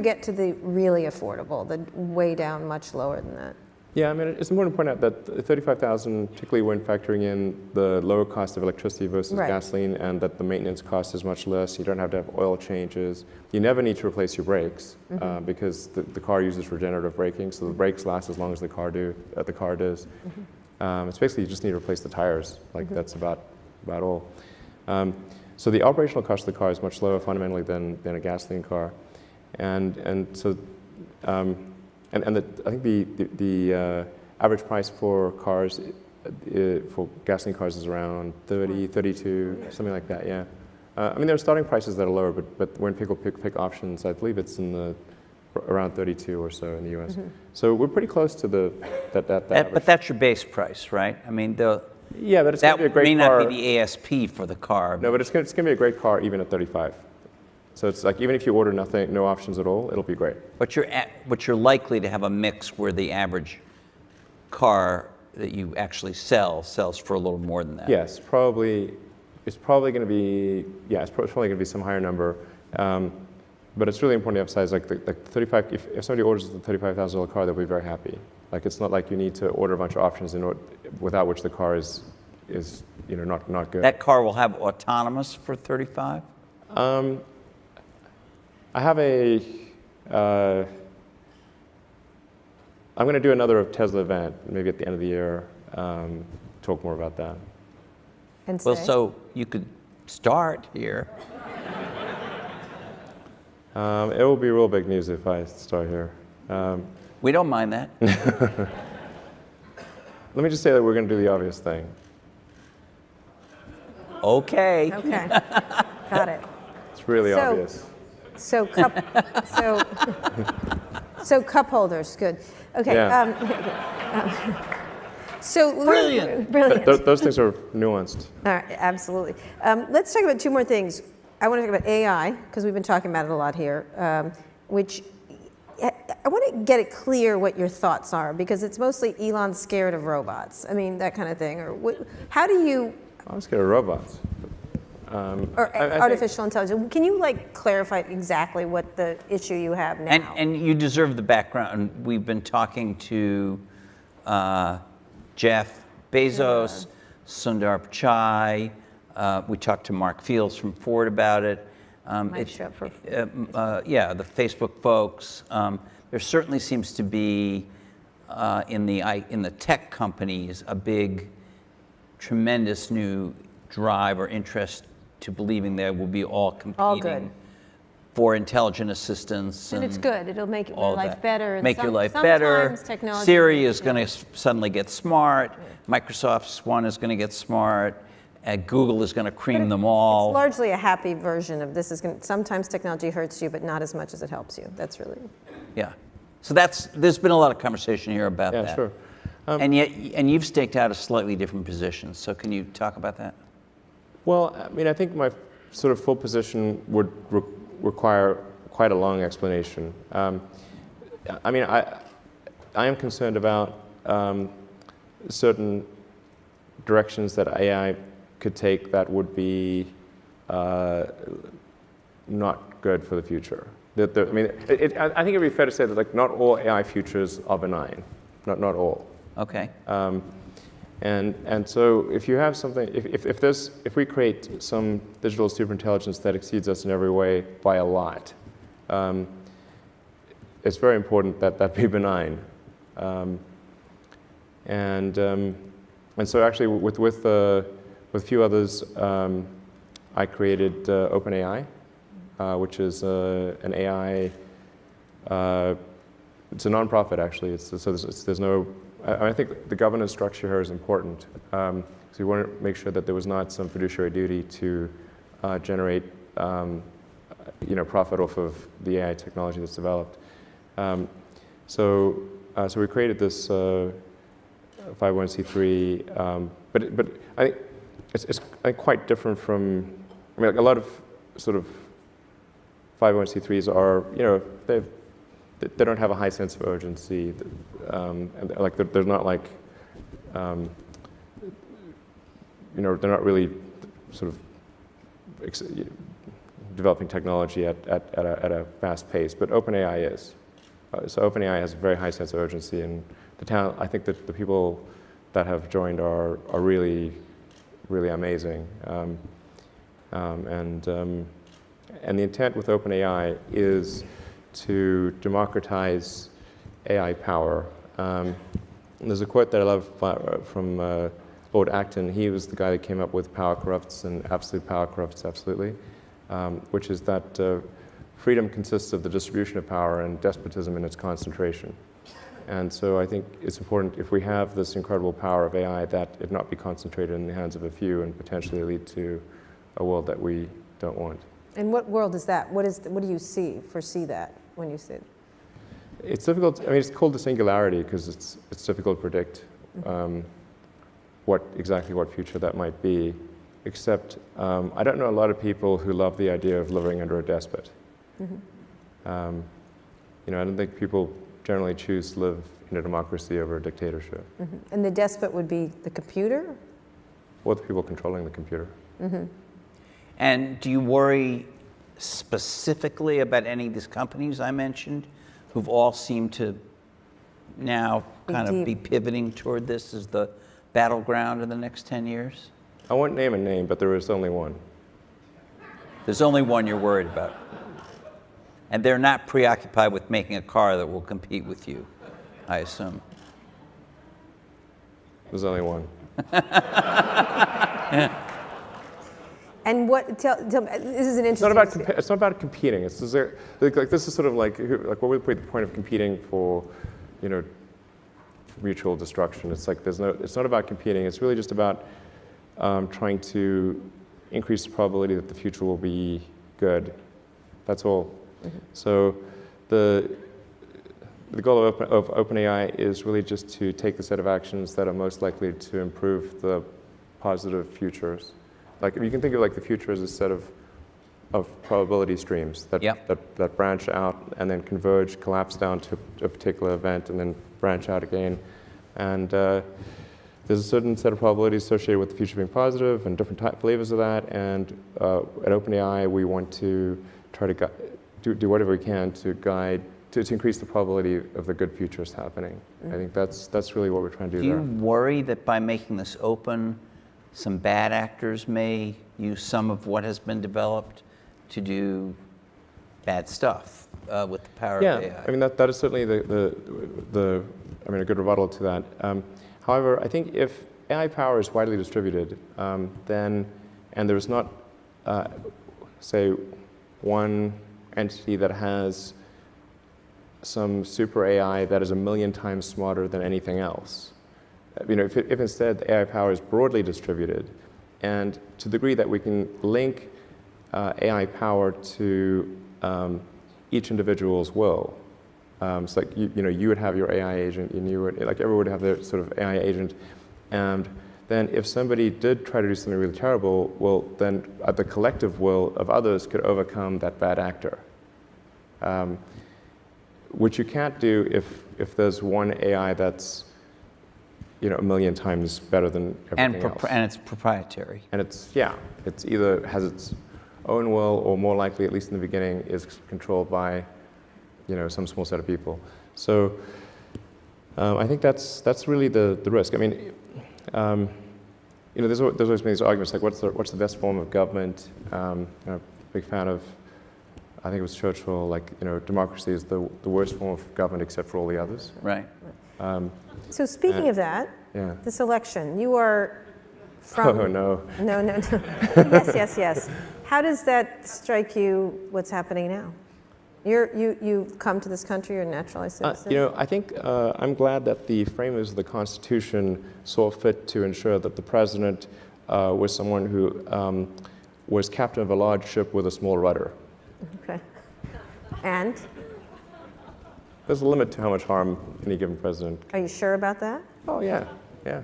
get to the really affordable, the way down much lower than that? Yeah, I mean, it's important to point out that 35,000, particularly when factoring in the lower cost of electricity versus gasoline, and that the maintenance cost is much less. You don't have to have oil changes. You never need to replace your brakes because the car uses regenerative braking, so the brakes last as long as the car does. It's basically you just need to replace the tires. Like that's about all. So the operational cost of the car is much lower fundamentally than a gasoline car, and so I think the average price for cars for gasoline cars is around 30, 32, something like that. Yeah, I mean there are starting prices that are lower, but when people pick options, I believe it's in around 32 or so in the U.S. So we're pretty close to that average. But that's your base price, right? I mean yeah, but it's going to be a great car. That may car. not be the ASP for the car. No, but it's going to be a great car even at 35. So it's like even if you order no options at all, it'll be great. But you're likely to have a mix where the average car that you actually sells for a little more than that. Yes, probably. It's probably going to be it's probably going to be some higher number. But it's really important to emphasize like 35. If somebody orders the $35,000 car, they'll be very happy. Like it's not like you need to order a bunch of options without which the car is not good. That car will have autonomous for 35? I have I'm going to do another Tesla event maybe at the end of the year. Talk more about that. And well, so you could start here. It will be real big news if I start here. We don't mind that. Let me just say that we're going to do the obvious thing. Okay. Okay, got it. It's really So- obvious. So cup, so, so cup holders, good. Okay. Yeah. So Brilliant. Brilliant. Those things are nuanced. All right, absolutely. Let's talk about two more things. I want to talk about AI, because we've been talking about it a lot here, which I want to get it clear what your thoughts are, because it's mostly Elon's scared of robots. I mean, that kind of thing. Or how do you, I'm scared of robots. or I think- artificial intelligence, can you like clarify exactly what the issue you have now? And you deserve the background. We've been talking to Jeff Bezos, Sundar Pichai. We talked to Mark Fields from Ford about it. Might show up for Yeah, the Facebook folks. There certainly seems to be in the tech companies a big, tremendous new drive or interest to believing they will be all competing good. for intelligent assistance. And it's good. It'll make your all life that. better. And Make your life better. sometimes technology Siri is yeah. going to suddenly get smart. Microsoft's one is going to get smart. Google is going to cream them all. It's largely a happy version of this. Sometimes technology hurts you, but not as much as it helps you. That's really. Yeah. So there's been a lot of conversation here about Yeah, that. sure. And you've staked out a slightly different position. So can you talk about that? Well, I mean, I think my sort of full position would require quite a long explanation. I mean, I am concerned about certain directions that AI could take that would be not good for the future. I mean, I think it'd be fair to say that like not all AI futures are benign, not all. Okay. And so if you have something, if we create some digital superintelligence that exceeds us in every way by a lot, it's very important that that be benign. And so actually with a few others, I created OpenAI, which is an AI. It's a nonprofit actually. There's no. I think the governance structure here is important. So we want to make sure that there was not some fiduciary duty to generate, profit off of the AI technology that's developed. So we created this 501c3, but I think it's quite different from. I mean, like a lot of sort of 501c3s are, they don't have a high sense of urgency, and like they're not like, they're not really sort of developing technology at a fast pace. But OpenAI is. So OpenAI has a very high sense of urgency, and I think that the people that have joined are really, really amazing. And the intent with OpenAI is to democratize AI power. There's a quote that I love from Lord Acton. He was the guy that came up with power corrupts and absolute power corrupts absolutely, which is that freedom consists of the distribution of power and despotism in its concentration. And so I think it's important, if we have this incredible power of AI, that it not be concentrated in the hands of a few and potentially lead to a world that we don't want. And what world is that? What do you foresee that when you see it? It's difficult. I mean, it's called the singularity because it's difficult to predict exactly what future that might be. Except I don't know a lot of people who love the idea of living under a despot. I don't think people generally choose to live in a democracy over a dictatorship. And the despot would be the computer? Or the people controlling the computer. And do you worry specifically about any of these companies I mentioned, who've all seemed to now kind of be pivoting toward this as the battleground in the next 10 years? I won't name a name, but there is only one. There's only one you're worried about. And they're not preoccupied with making a car that will compete with you, I assume. There's only one. And what? Tell me. This is an It's interesting. it's not about competing. It's like this is sort of like what would be the point of competing for, you know, mutual destruction? It's like it's not about competing. It's really just about trying to increase the probability that the future will be good. That's all. Mm-hmm. So the goal of OpenAI is really just to take the set of actions that are most likely to improve the positive futures. Like you can think of like the future as a set of probability streams that branch out and then converge, collapse down to a particular event, and then branch out again. And there's a certain set of probabilities associated with the future being positive and different flavors of that. And at OpenAI, we want to try to do whatever we can to guide, to increase the probability of the good futures happening. Mm-hmm. I think that's really what we're trying to do there. Do you worry that by making this open, some bad actors may use some of what has been developed to do bad stuff with the power of AI? Yeah, I mean, that is certainly a good rebuttal to that. However, I think if AI power is widely distributed, and there's not, say, one entity that has some super AI that is 1,000,000 times smarter than anything else. You know, if instead the AI power is broadly distributed, and to the degree that we can link AI power to each individual's will. So like you would have your AI agent, and you would, like everyone would have their sort of AI agent, and then if somebody did try to do something really terrible, well, then the collective will of others could overcome that bad actor. Which you can't do if there's one AI that's 1,000,000 times better than everything else. And it's proprietary. And it's either has its own will, or more likely, at least in the beginning, is controlled by some small set of people. So I think that's really the risk. I mean, there's always been these arguments like what's the best form of government? I'm a big fan of, I think it was Churchill, like democracy is the worst form of government except for all the others. Right. So speaking of that, this election, you are from... Oh, no. No. Yes. How does that strike you, what's happening now? You've come to this country, you're a naturalized citizen? I think I'm glad that the framers of the Constitution saw fit to ensure that the president was someone who was captain of a large ship with a small rudder. Okay. And? There's a limit to how much harm any given president. Are you sure about that? Oh, yeah. Yeah.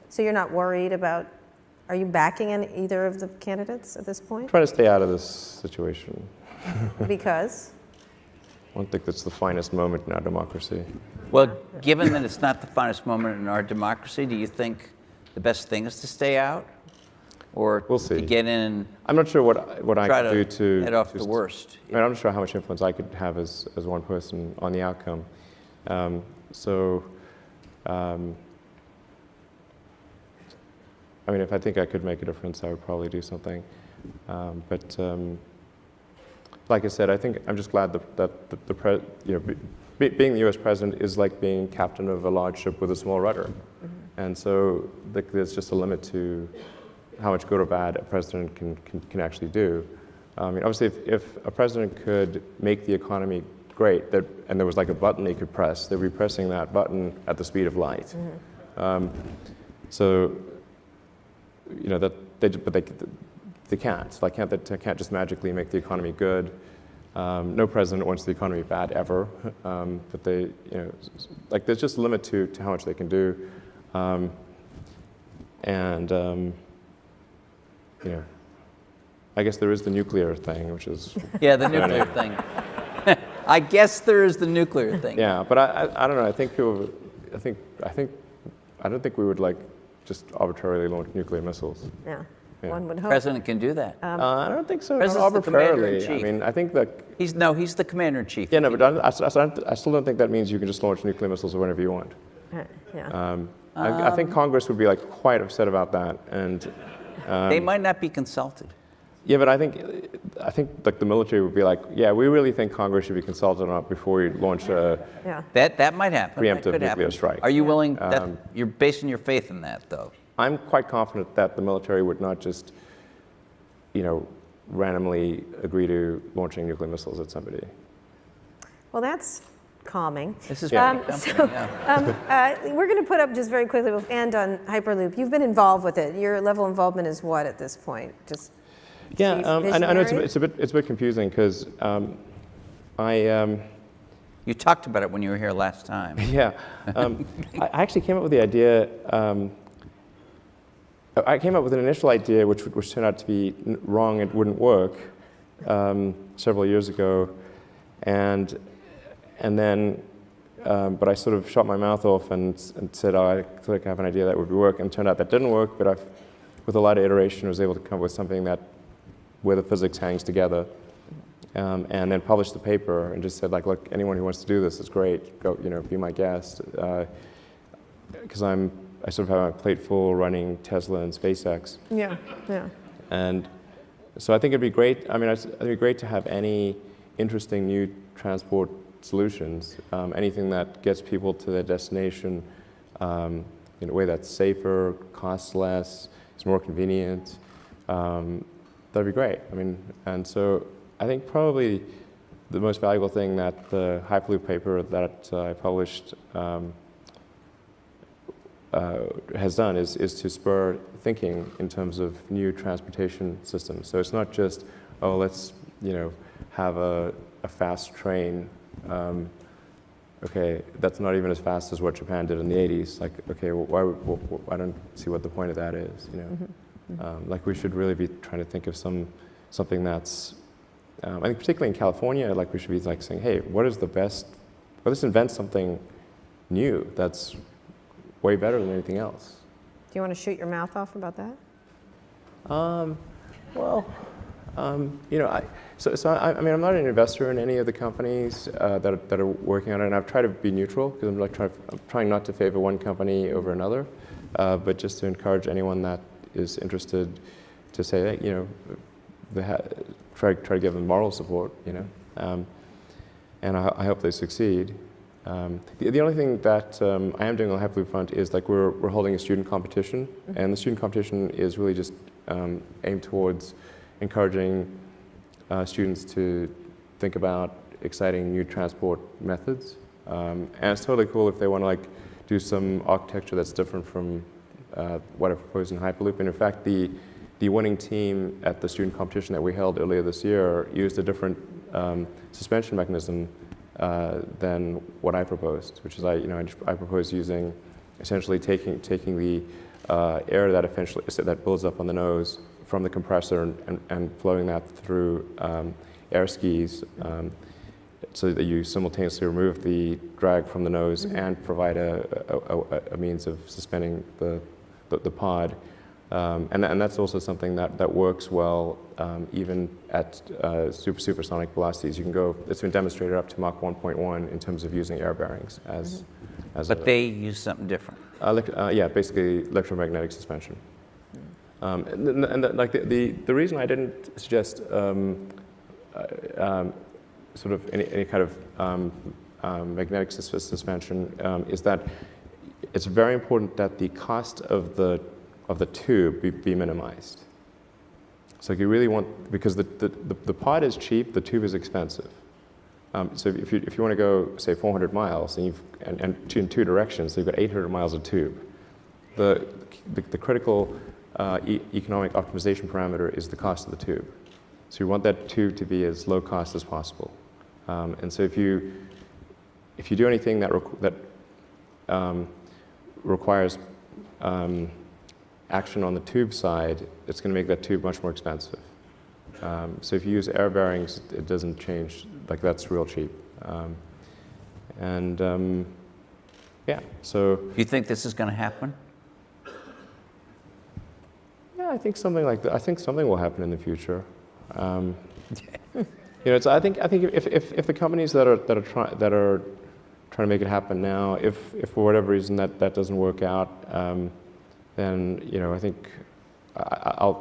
So you're not worried about, are you backing either of the candidates at this point? Trying to stay out of this situation. Because? I don't think that's the finest moment in our democracy. Well, given that it's not the finest moment in our democracy, do you think the best thing is to stay out? Or we'll see. To get in and I'm not sure what I could do to head off the worst. I'm not sure how much influence I could have as one person on the outcome. I mean, if I think I could make a difference, I would probably do something. But like I said, I think I'm just glad that being the U.S. president is like being captain of a large ship with a small rudder. Mm-hmm. And so there's just a limit to how much good or bad a president can actually do. I mean, obviously, if a president could make the economy great, and there was like a button they could press, they'd be pressing that button at the speed of light. Mm-hmm. They can't. They can't just magically make the economy good. No president wants the economy bad ever, but there's just a limit to how much they can do. I guess there is the nuclear thing, which is... Yeah, the nuclear thing. I guess there is the nuclear thing. Yeah, but I don't know. I don't think we would just arbitrarily launch nuclear missils. Yeah. One would hope. The president can do that. I don't think so. President's Not arbitrarily. the commander-in-chief. I mean, I think that... He's the commander-in-chief. Yeah, no, but I still don't think that means you can just launch nuclear missiles whenever you want. Yeah. I think Congress would be quite upset about that, and they might not be consulted. Yeah, but I think the military would be like, yeah, we really think Congress should be consulted on it before you launch a That might happen. preemptive nuclear strike. Are you willing? You're basing your faith in that, though. I'm quite confident that the military would not just randomly agree to launching nuclear missiles at somebody. Well, that's calming. This is Yeah. pretty comforting, yeah. We're going to put up just very quickly, we'll end on Hyperloop. You've been involved with it. Your level of involvement is what at this point? Just Yeah, chief I know visionary? it's a bit confusing because You talked about it when you were here last time. yeah, I actually came up with the idea. I came up with an initial idea which turned out to be wrong. It wouldn't work several years ago, and then. But I sort of shut my mouth off and said, oh, I think I have an idea that would work. And it turned out that didn't work, but with a lot of iteration, was able to come up with something where the physics hangs together. And then published the paper and just said, like, look, anyone who wants to do this is great. Go, be my guest. Because I sort of have my plate full running Tesla and SpaceX. Yeah. And so I think it'd be great. I mean, it'd be great to have any interesting new transport solutions, anything that gets people to their destination in a way that's safer, costs less, is more convenient. That'd be great. I mean, and so I think probably the most valuable thing that the Hyperloop paper that I published has done is to spur thinking in terms of new transportation systems. So it's not just, oh, let's have a fast train. Okay, that's not even as fast as what Japan did in the 80s. Like, okay, well, I don't see what the point of that is. Like we should really be trying to think of something that's. I think particularly in California, like we should be like saying, hey, what is the best? Let's invent something new that's way better than anything else. Do you want to shoot your mouth off about that? I mean, I'm not an investor in any of the companies that are working on it, and I've tried to be neutral because I'm trying not to favor one company over another, but just to encourage anyone that is interested to say, try to give them moral support, and I hope they succeed. The only thing that I am doing on the Hyperloop front is like we're holding a student competition, and the student competition is really just aimed towards encouraging students to think about exciting new transport methods. And it's totally cool if they want to like do some architecture that's different from what I proposed in Hyperloop. And in fact, the winning team at the student competition that we held earlier this year used a different suspension mechanism than what I proposed, which is I proposed using essentially taking the air that builds up on the nose from the compressor and flowing that through air skis so that you simultaneously remove the drag from the nose and provide a means of suspending the pod. And that's also something that works well even at supersonic velocities. You can go, it's been demonstrated up to Mach 1.1 in terms of using air bearings as But they use something different. yeah, basically electromagnetic suspension. The reason I didn't suggest sort of any kind of magnetic suspension is that it's very important that the cost of the tube be minimized. So you really want, because the pod is cheap, the tube is expensive. So if you want to go, say, 400 miles and in two directions, so you've got 800 miles of tube. The critical economic optimization parameter is the cost of the tube. So you want that tube to be as low cost as possible. And so if you do anything that requires action on the tube side, it's going to make that tube much more expensive. So if you use air bearings, it doesn't change. Like that's real cheap. Yeah. So. Do you think this is going to happen? Yeah, I think something like that. I think something will happen in the future. I think if the companies that are trying to make it happen now, if for whatever reason that doesn't work out, then I think I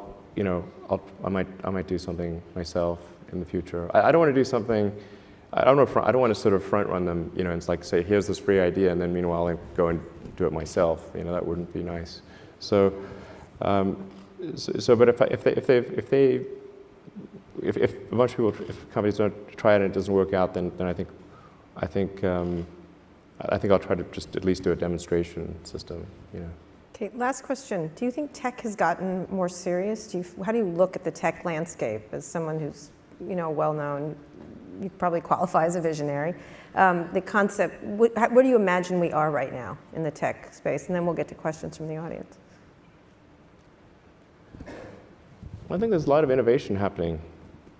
might do something myself in the future. I don't want to do something. I don't want to sort of front run them. It's like say here's this free idea, and then meanwhile I go and do it myself. That wouldn't be nice. So, but if they if a bunch of people, if companies don't try it and it doesn't work out, then I think I'll try to just at least do a demonstration system. Okay, last question. Do you think tech has gotten more serious? How do you look at the tech landscape as someone who's, well-known? You probably qualify as a visionary. The concept, where do you imagine we are right now in the tech space? And then we'll get to questions from the audience. I think there's a lot of innovation happening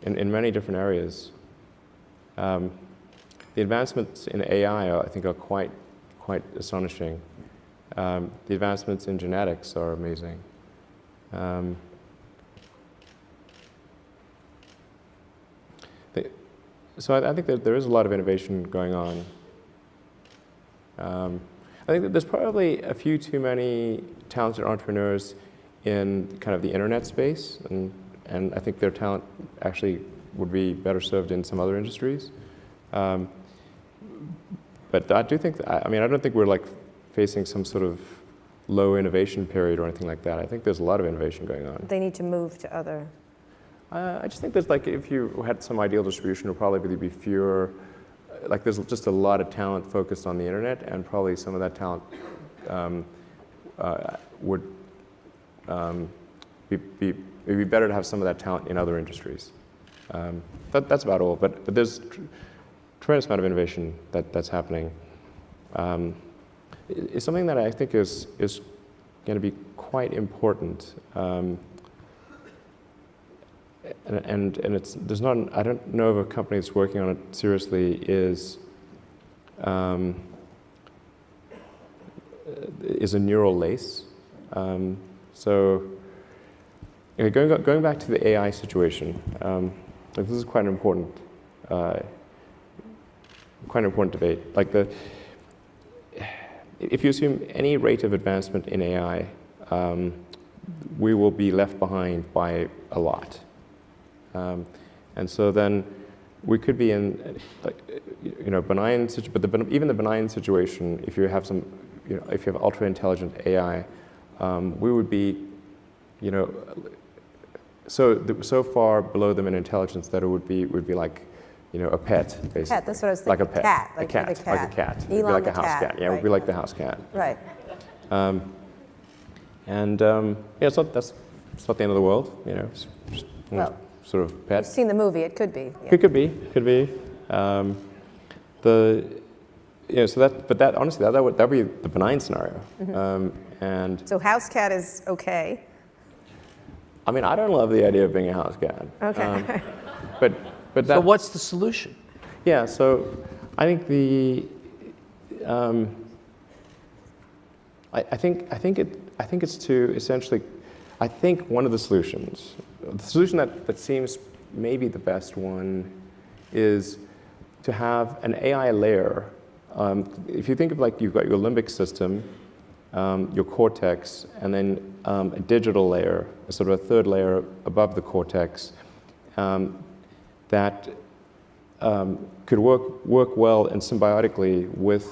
in many different areas. The advancements in AI, I think, are quite astonishing. The advancements in genetics are amazing. So I think that there is a lot of innovation going on. I think that there's probably a few too many talented entrepreneurs in kind of the internet space, and I think their talent actually would be better served in some other industries. But I do think, I don't think we're like facing some sort of low innovation period or anything like that. I think there's a lot of innovation going on. They need to move to other. I just think there's like, if you had some ideal distribution, it would probably be fewer. Like there's just a lot of talent focused on the internet, and probably some of that talent would it'd be better to have some of that talent in other industries. That's about all. But there's tremendous amount of innovation that's happening. It's something that I think is going to be quite important. And there's not, I don't know of a company that's working on it seriously is a neural lace. So going back to the AI situation, this is quite an important debate. Like if you assume any rate of advancement in AI, we will be left behind by a lot. And so then we could be in, benign, but even the benign situation, if you have if you have ultra intelligent AI, we would be, so far below them in intelligence that it would be like, a pet, basically. Pet, that's what I was thinking. Like a pet. Cat, like a cat. It'd be Elon like the a house cat. Yeah, it would be like the house cat. Right. That's not the end of the world, It's just Well, sort of pet. You've seen the movie, it could be. Yeah. It could be. But that honestly, that would be the benign scenario. And So house cat is okay. I don't love the idea of being a house cat. Okay. But that. So what's the solution? Yeah. So I think I think it's to essentially. I think one of the solutions, the solution that seems maybe the best one, is to have an AI layer. If you think of like you've got your limbic system, your cortex, and then a digital layer, sort of a third layer above the cortex, that could work well and symbiotically with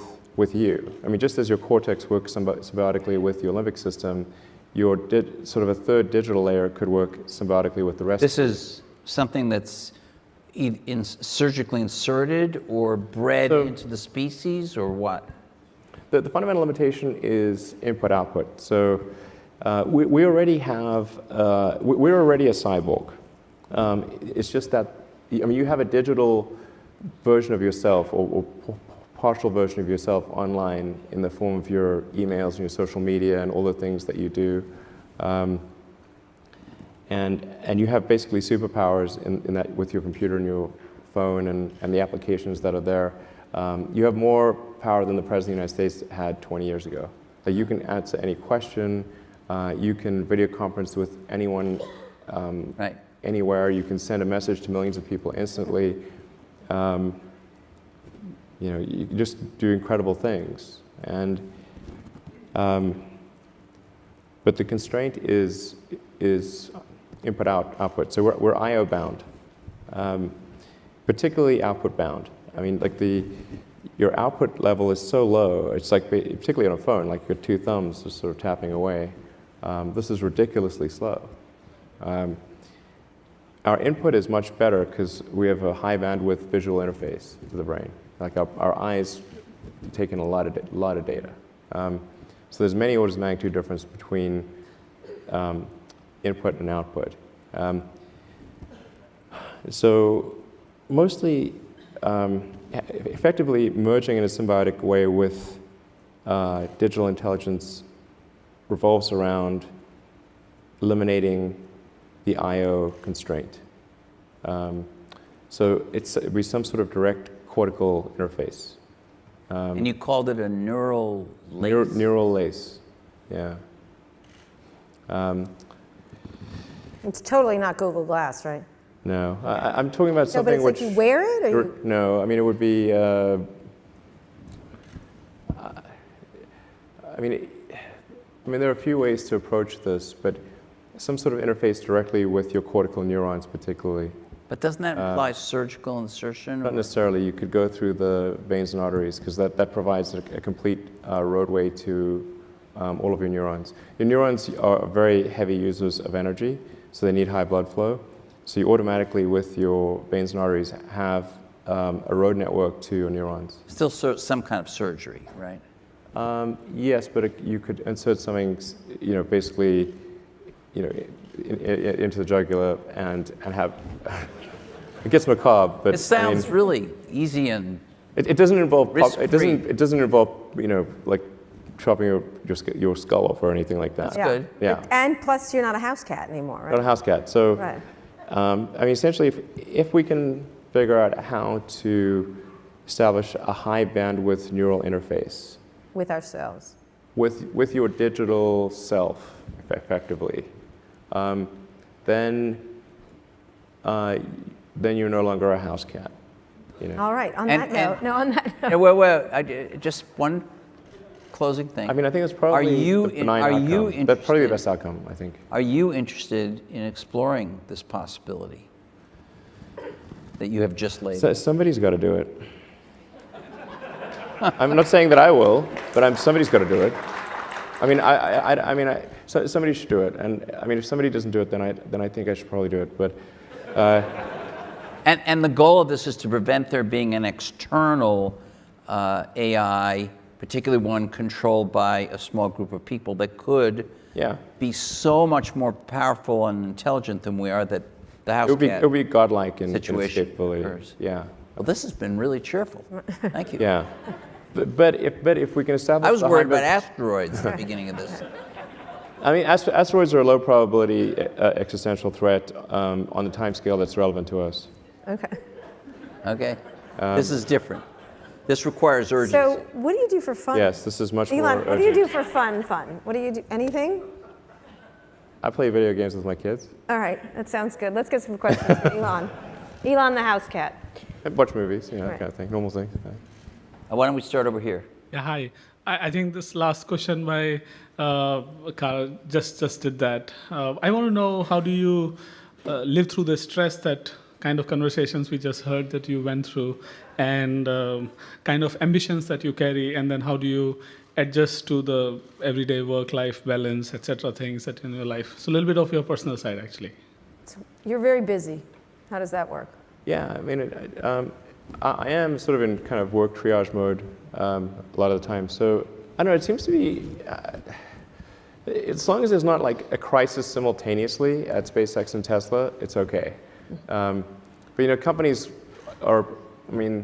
you. Just as your cortex works symbiotically with your limbic system, your sort of a third digital layer could work symbiotically with the rest. This is something that's surgically inserted or bred into the species, or what? The fundamental limitation is input-output. So we already have, we're already a cyborg. It's just that, you have a digital version of yourself or partial version of yourself online in the form of your emails and your social media and all the things that you do. And you have basically superpowers in that with your computer and your phone and the applications that are there. You have more power than the President of the United States had 20 years ago. That you can answer any question, you can video conference with anyone Right. anywhere, you can send a message to millions of people instantly. You can just do incredible things. And but the constraint is input output. So we're I/O bound, particularly output bound. Your output level is so low. It's like, particularly on a phone, like your two thumbs just sort of tapping away. This is ridiculously slow. our input is much better because we have a high bandwidth visual interface to the brain. Like our eyes take in a lot of data. So there's many orders of magnitude difference between input and output. So mostly, effectively merging in a symbiotic way with digital intelligence revolves around eliminating the I/O constraint. So it'd be some sort of direct cortical interface. And you called it a neural lace? Neural lace, yeah. It's totally not Google Glass, right? No, I'm talking about No, but something it's which... like you wear it? Or you, No, I mean, it would be... I mean, there are a few ways to approach this, but some sort of interface directly with your cortical neurons particularly. But doesn't that imply surgical insertion? Not necessarily. You could go through the veins and arteries because that provides a complete roadway to all of your neurons. Your neurons are very heavy users of energy, so they need high blood flow. So you automatically, with your veins and arteries, have a road network to your neurons. Still some kind of surgery, right? Yes, but you could insert something, basically, into the jugular and have. It gets macabre, but It sounds really easy and it doesn't involve. risk-free. It doesn't involve, like chopping your skull off or anything like that. That's good. Yeah. and plus, you're not a house cat anymore, right? Not a house cat. So, Right. Essentially, if we can figure out how to establish a high bandwidth neural interface With ourselves. with your digital self, effectively, then you're no longer a house cat. All right, on And- that note, no, on that note. Yeah, well, just one closing thing. I mean, I think that's probably you the benign are outcome. you That's probably the interested- best outcome, I think. Are you interested in exploring this possibility that you have just laid? So somebody's got to do it. I'm not saying that I will, but somebody's got to do it. I mean, so somebody should do it. And I mean, if somebody doesn't do it, then I think I should probably do it. But And the goal of this is to prevent there being an external AI, particularly one controlled by a small group of people that could yeah, be so much more powerful and intelligent than we are that the house it cat would be godlike in its situation capability. occurs. Yeah, Well, this has been really cheerful. Thank you. yeah. But if we can establish, I was the worried high about asteroids at the beginning of this. I mean, asteroids are a low probability existential threat on the time scale that's relevant to us. Okay. Okay? This is different. This requires urgency. So, what do you do for fun? Yes, this is much more Elon, what do you urgent. do for fun? What do you do? Anything? I play video games with my kids. All right, that sounds good. Let's get some questions for Elon. Elon the house cat. I watch movies, that Right. kind of thing, normal things. Why don't we start over here? Yeah, hi. I think this last question by Carl just did that. I want to know, how do you live through the stress that kind of conversations we just heard that you went through, and kind of ambitions that you carry, and then how do you adjust to the everyday work-life balance, etc., things that in your life? So a little bit of your personal side, actually. So you're very busy. How does that work? Yeah, I mean, I am sort of in kind of work triage mode a lot of the time. So I don't know. It seems to be, as long as there's not like a crisis simultaneously at SpaceX and Tesla, it's okay. But companies are. I mean,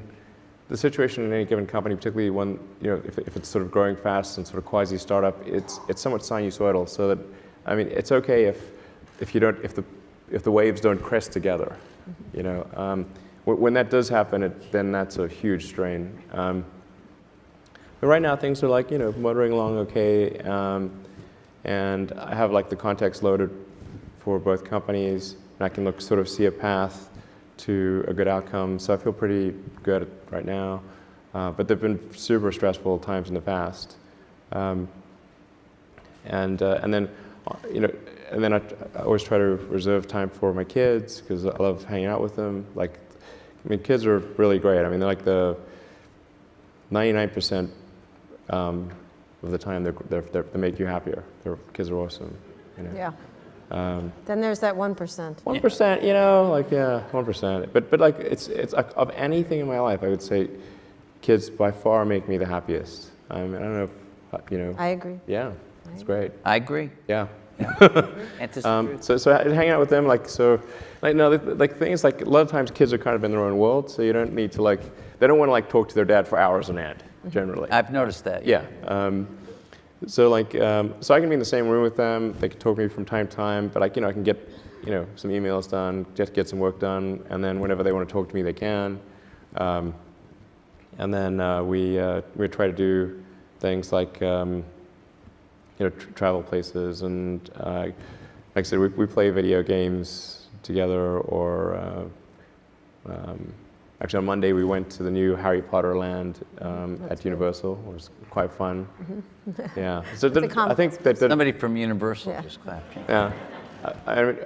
the situation in any given company, particularly one, if it's sort of growing fast and sort of quasi startup, it's somewhat sinusoidal. So that, I mean, it's okay if the waves don't crest together. When that does happen, then that's a huge strain. But right now things are like, motoring along okay, and I have like the context loaded for both companies, and I can sort of see a path to a good outcome. So I feel pretty good right now. But there've been super stressful times in the past, and then I always try to reserve time for my kids because I love hanging out with them. Kids are really great. I mean, they're like the 99% of the time they make you happier. Kids are awesome. Yeah. Then there's that 1%. 1%, you know, like, yeah, 1%. But like, it's like, of anything in my life, I would say kids by far make me the happiest. I mean, I don't know if, you know. I agree. Yeah, it's great. I agree. Yeah. So hanging out with them, like, so, like, no, like, things like, a lot of times kids are kind of in their own world, so you don't need to, like, they don't want to, like, talk to their dad for hours on end, generally. I've noticed that. Yeah. So, like, so I can be in the same room with them. They can talk to me from time to time, but, like, you know, I can get, you know, some emails done, just get some work done, and then whenever they want to talk to me, they can. And then we try to do things like, you know, travel places, and like I said, we play video games together, or actually on Monday we went to the new Harry Potter land at Universal. It was quite fun. Yeah. So I think that Somebody from Universal Yeah. just clapped. yeah.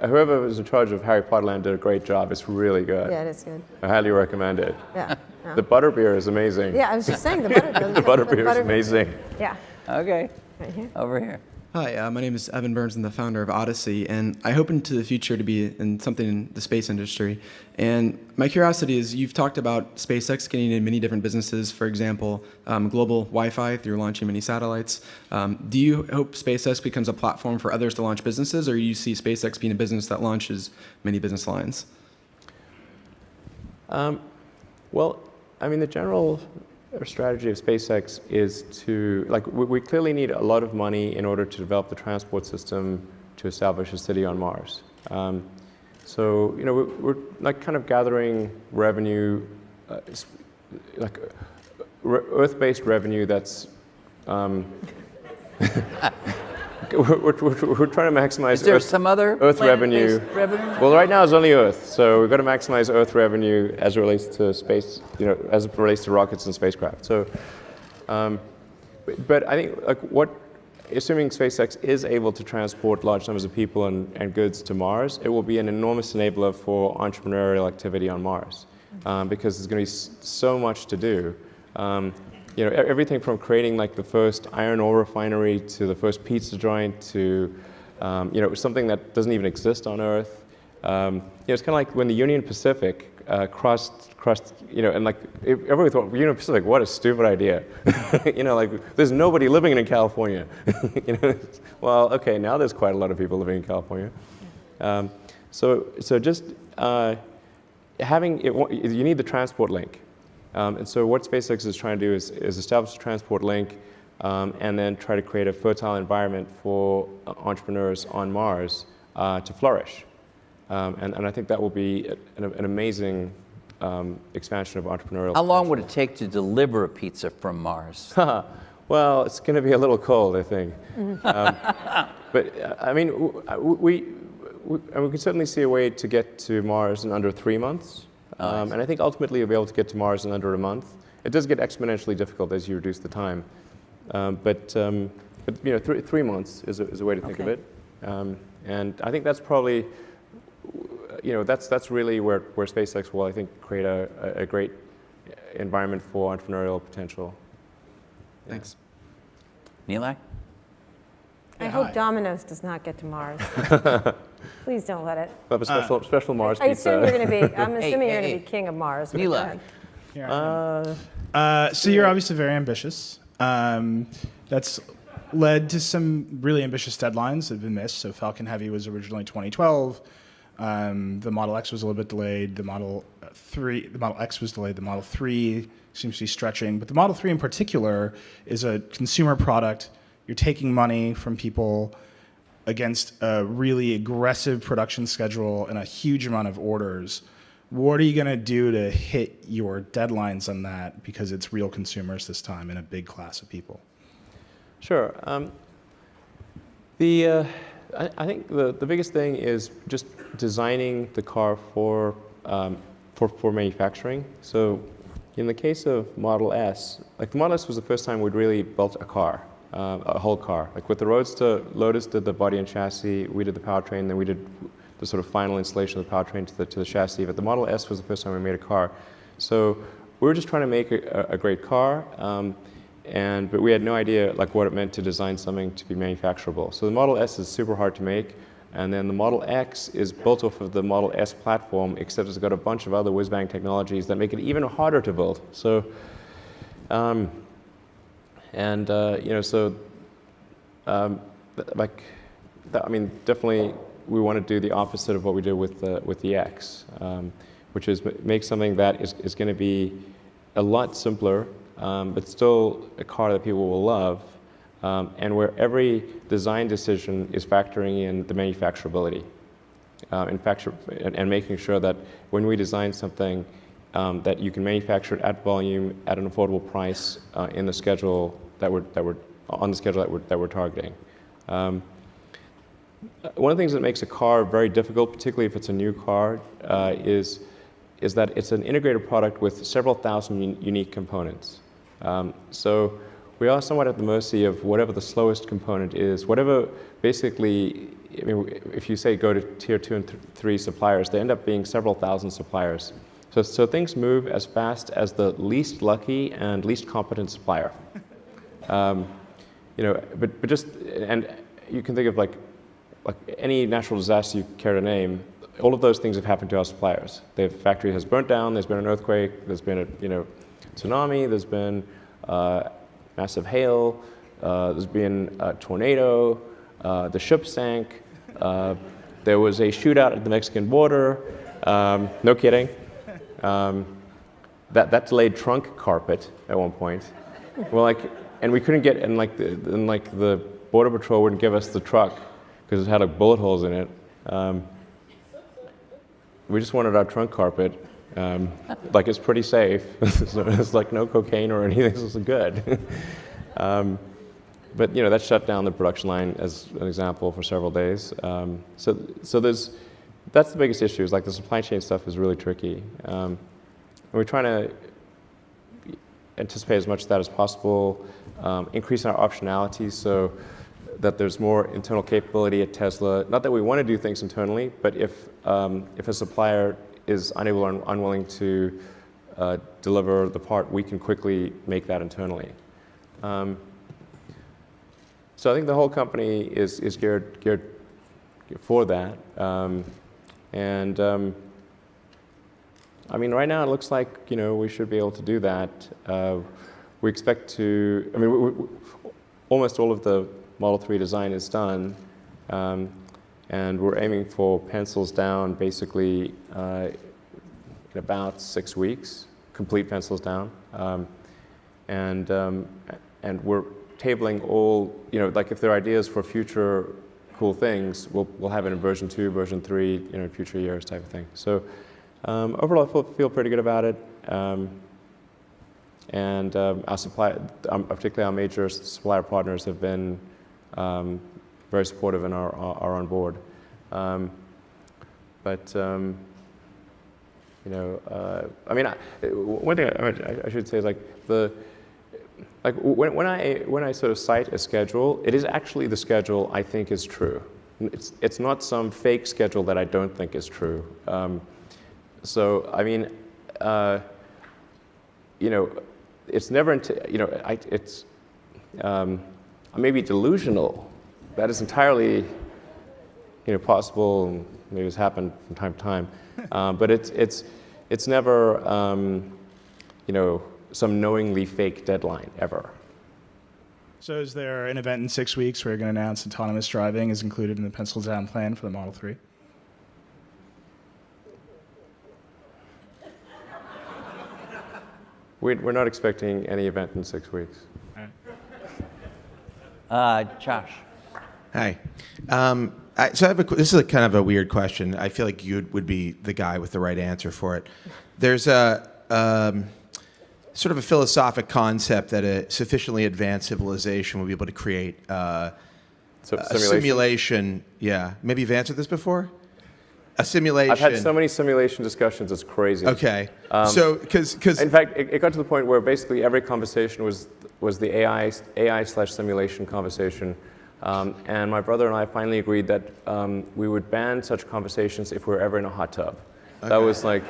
Whoever was in charge of Harry Potter land did a great job. It's really good. Yeah, it is good. I highly recommend it. Yeah. Yeah. The butterbeer is amazing. Yeah, I was just saying the butterbeer. The butterbeer is amazing. Yeah. Okay, Right here. over here. Hi, my name is Evan Burns. I'm the founder of Odyssey, and I hope into the future to be in something in the space industry. And my curiosity is, you've talked about SpaceX getting in many different businesses, for example, global Wi-Fi through launching many satellites. Do you hope SpaceX becomes a platform for others to launch businesses, or do you see SpaceX being a business that launches many business lines? Well, I mean, the general strategy of SpaceX is to, like, we clearly need a lot of money in order to develop the transport system to establish a city on Mars. So, you know, we're like kind of gathering revenue, like Earth-based revenue that's, we're trying to maximize Is there some other Earth revenue. planet-based revenue? Well, right now it's only Earth, so we've got to maximize Earth revenue as it relates to space, you know, as it relates to rockets and spacecraft. So, but I think, like, assuming SpaceX is able to transport large numbers of people and goods to Mars, it will be an enormous enabler for entrepreneurial activity on Mars, because there's going to be so much to do. You know, everything from creating, like, the first iron ore refinery to the first pizza joint to, you know, something that doesn't even exist on Earth. You know, it's kind of like when the Union Pacific crossed, you know, and, like, everybody thought, Union Pacific, what a stupid idea. You know, like, there's nobody living in California. You know, well, okay, now there's quite a lot of people living in California. So just having it, you need the transport link. And so what SpaceX is trying to do is establish a transport link, and then try to create a fertile environment for entrepreneurs on Mars to flourish. And I think that will be an amazing expansion of entrepreneurial. How long would it take to deliver a pizza from Mars? Well, it's going to be a little cold, I think. But I mean, we can certainly see a way to get to Mars in under 3 months. And I think ultimately you'll be able to get to Mars in under a month. It does get exponentially difficult as you reduce the time. But you know, 3 months is a way to think of it. And I think that's probably, you know, that's really where SpaceX will, I think, create a great environment for entrepreneurial potential. Thanks. Nilay? I hope Domino's does not get to Mars. Please don't let it. We'll have a special Mars I pizza. assume you're going to be. I'm assuming you're hey, going to be king of Mars. but go Nilay. ahead. So you're obviously very ambitious. That's led to some really ambitious deadlines that have been missed. So Falcon Heavy was originally 2012. The Model X was a little bit delayed. The Model X was delayed. The Model 3 seems to be stretching. But the Model 3 in particular is a consumer product. You're taking money from people against a really aggressive production schedule and a huge amount of orders. What are you going to do to hit your deadlines on that, because it's real consumers this time and a big class of people? Sure. I think the biggest thing is just designing the car for manufacturing. So in the case of Model S, like, the Model S was the first time we'd really built a car. A whole car. Like, with the Roadster, Lotus did the body and chassis, we did the powertrain, then we did the sort of final installation of the powertrain to the chassis. But the Model S was the first time we made a car. So we were just trying to make a great car, but we had no idea, like, what it meant to design something to be manufacturable. So the Model S is super hard to make. And then the Model X is built off of the Model S platform, except it's got a bunch of other whiz-bang technologies that make it even harder to build. So, definitely we want to do the opposite of what we did with the X, which is make something that is going to be a lot simpler, but still a car that people will love, and where every design decision is factoring in the manufacturability, and making sure that when we design something, that you can manufacture it at volume at an affordable price in the schedule that we're targeting. One of the things that makes a car very difficult, particularly if it's a new car, is that it's an integrated product with several thousand unique components. So we are somewhat at the mercy of whatever the slowest component is, whatever basically, I mean, if you say go to tier 2 and 3 suppliers, they end up being several thousand suppliers. So things move as fast as the least lucky and least competent supplier. But just, and you can think of like any natural disaster you care to name, all of those things have happened to our suppliers. Their factory has burnt down, there's been an earthquake, there's been a tsunami, there's been massive hail, there's been a tornado, the ship sank, there was a shootout at the Mexican border, no kidding. That delayed trunk carpet at one point. Well, and we couldn't get, and the Border Patrol wouldn't give us the truck because it had like bullet holes in it. We just wanted our trunk carpet. It's pretty safe. So it's like no cocaine or anything, so it's good. But that shut down the production line as an example for several days. So that's the biggest issue, is like the supply chain stuff is really tricky. And we're trying to anticipate as much of that as possible, increase our optionality so that there's more internal capability at Tesla. Not that we want to do things internally, but if a supplier is unable or unwilling to deliver the part, we can quickly make that internally. So I think the whole company is geared for that. Right now it looks like we should be able to do that. We expect to. Almost all of the Model 3 design is done, and we're aiming for pencils down basically in about 6 weeks, complete pencils down, and we're tabling all, if there are ideas for future cool things, we'll have it in version 2, version 3, future years type of thing. So overall, I feel pretty good about it. And our supplier, particularly our major supplier partners, have been very supportive and are on board. One thing I should say is when I sort of cite a schedule, it is actually the schedule I think is true. It's not some fake schedule that I don't think is true. It's never, I may be delusional. That is entirely, possible, and maybe it's happened from time to time. But it's never, some knowingly fake deadline ever. So is there an event in 6 weeks where you're going to announce autonomous driving is included in the pencil down plan for the Model 3? We're not expecting any event in 6 weeks. Josh. Hi. So this is kind of a weird question. I feel like you would be the guy with the right answer for it. There's a sort of a philosophic concept that a sufficiently advanced civilization will be able to create a simulation. Yeah. Maybe you've answered this before? A simulation. I've had so many simulation discussions, it's crazy. Okay. Because in fact, it got to the point where basically every conversation was the AI/simulation conversation. And my brother and I finally agreed that we would ban such conversations if we were ever in a hot tub. Okay. That was like,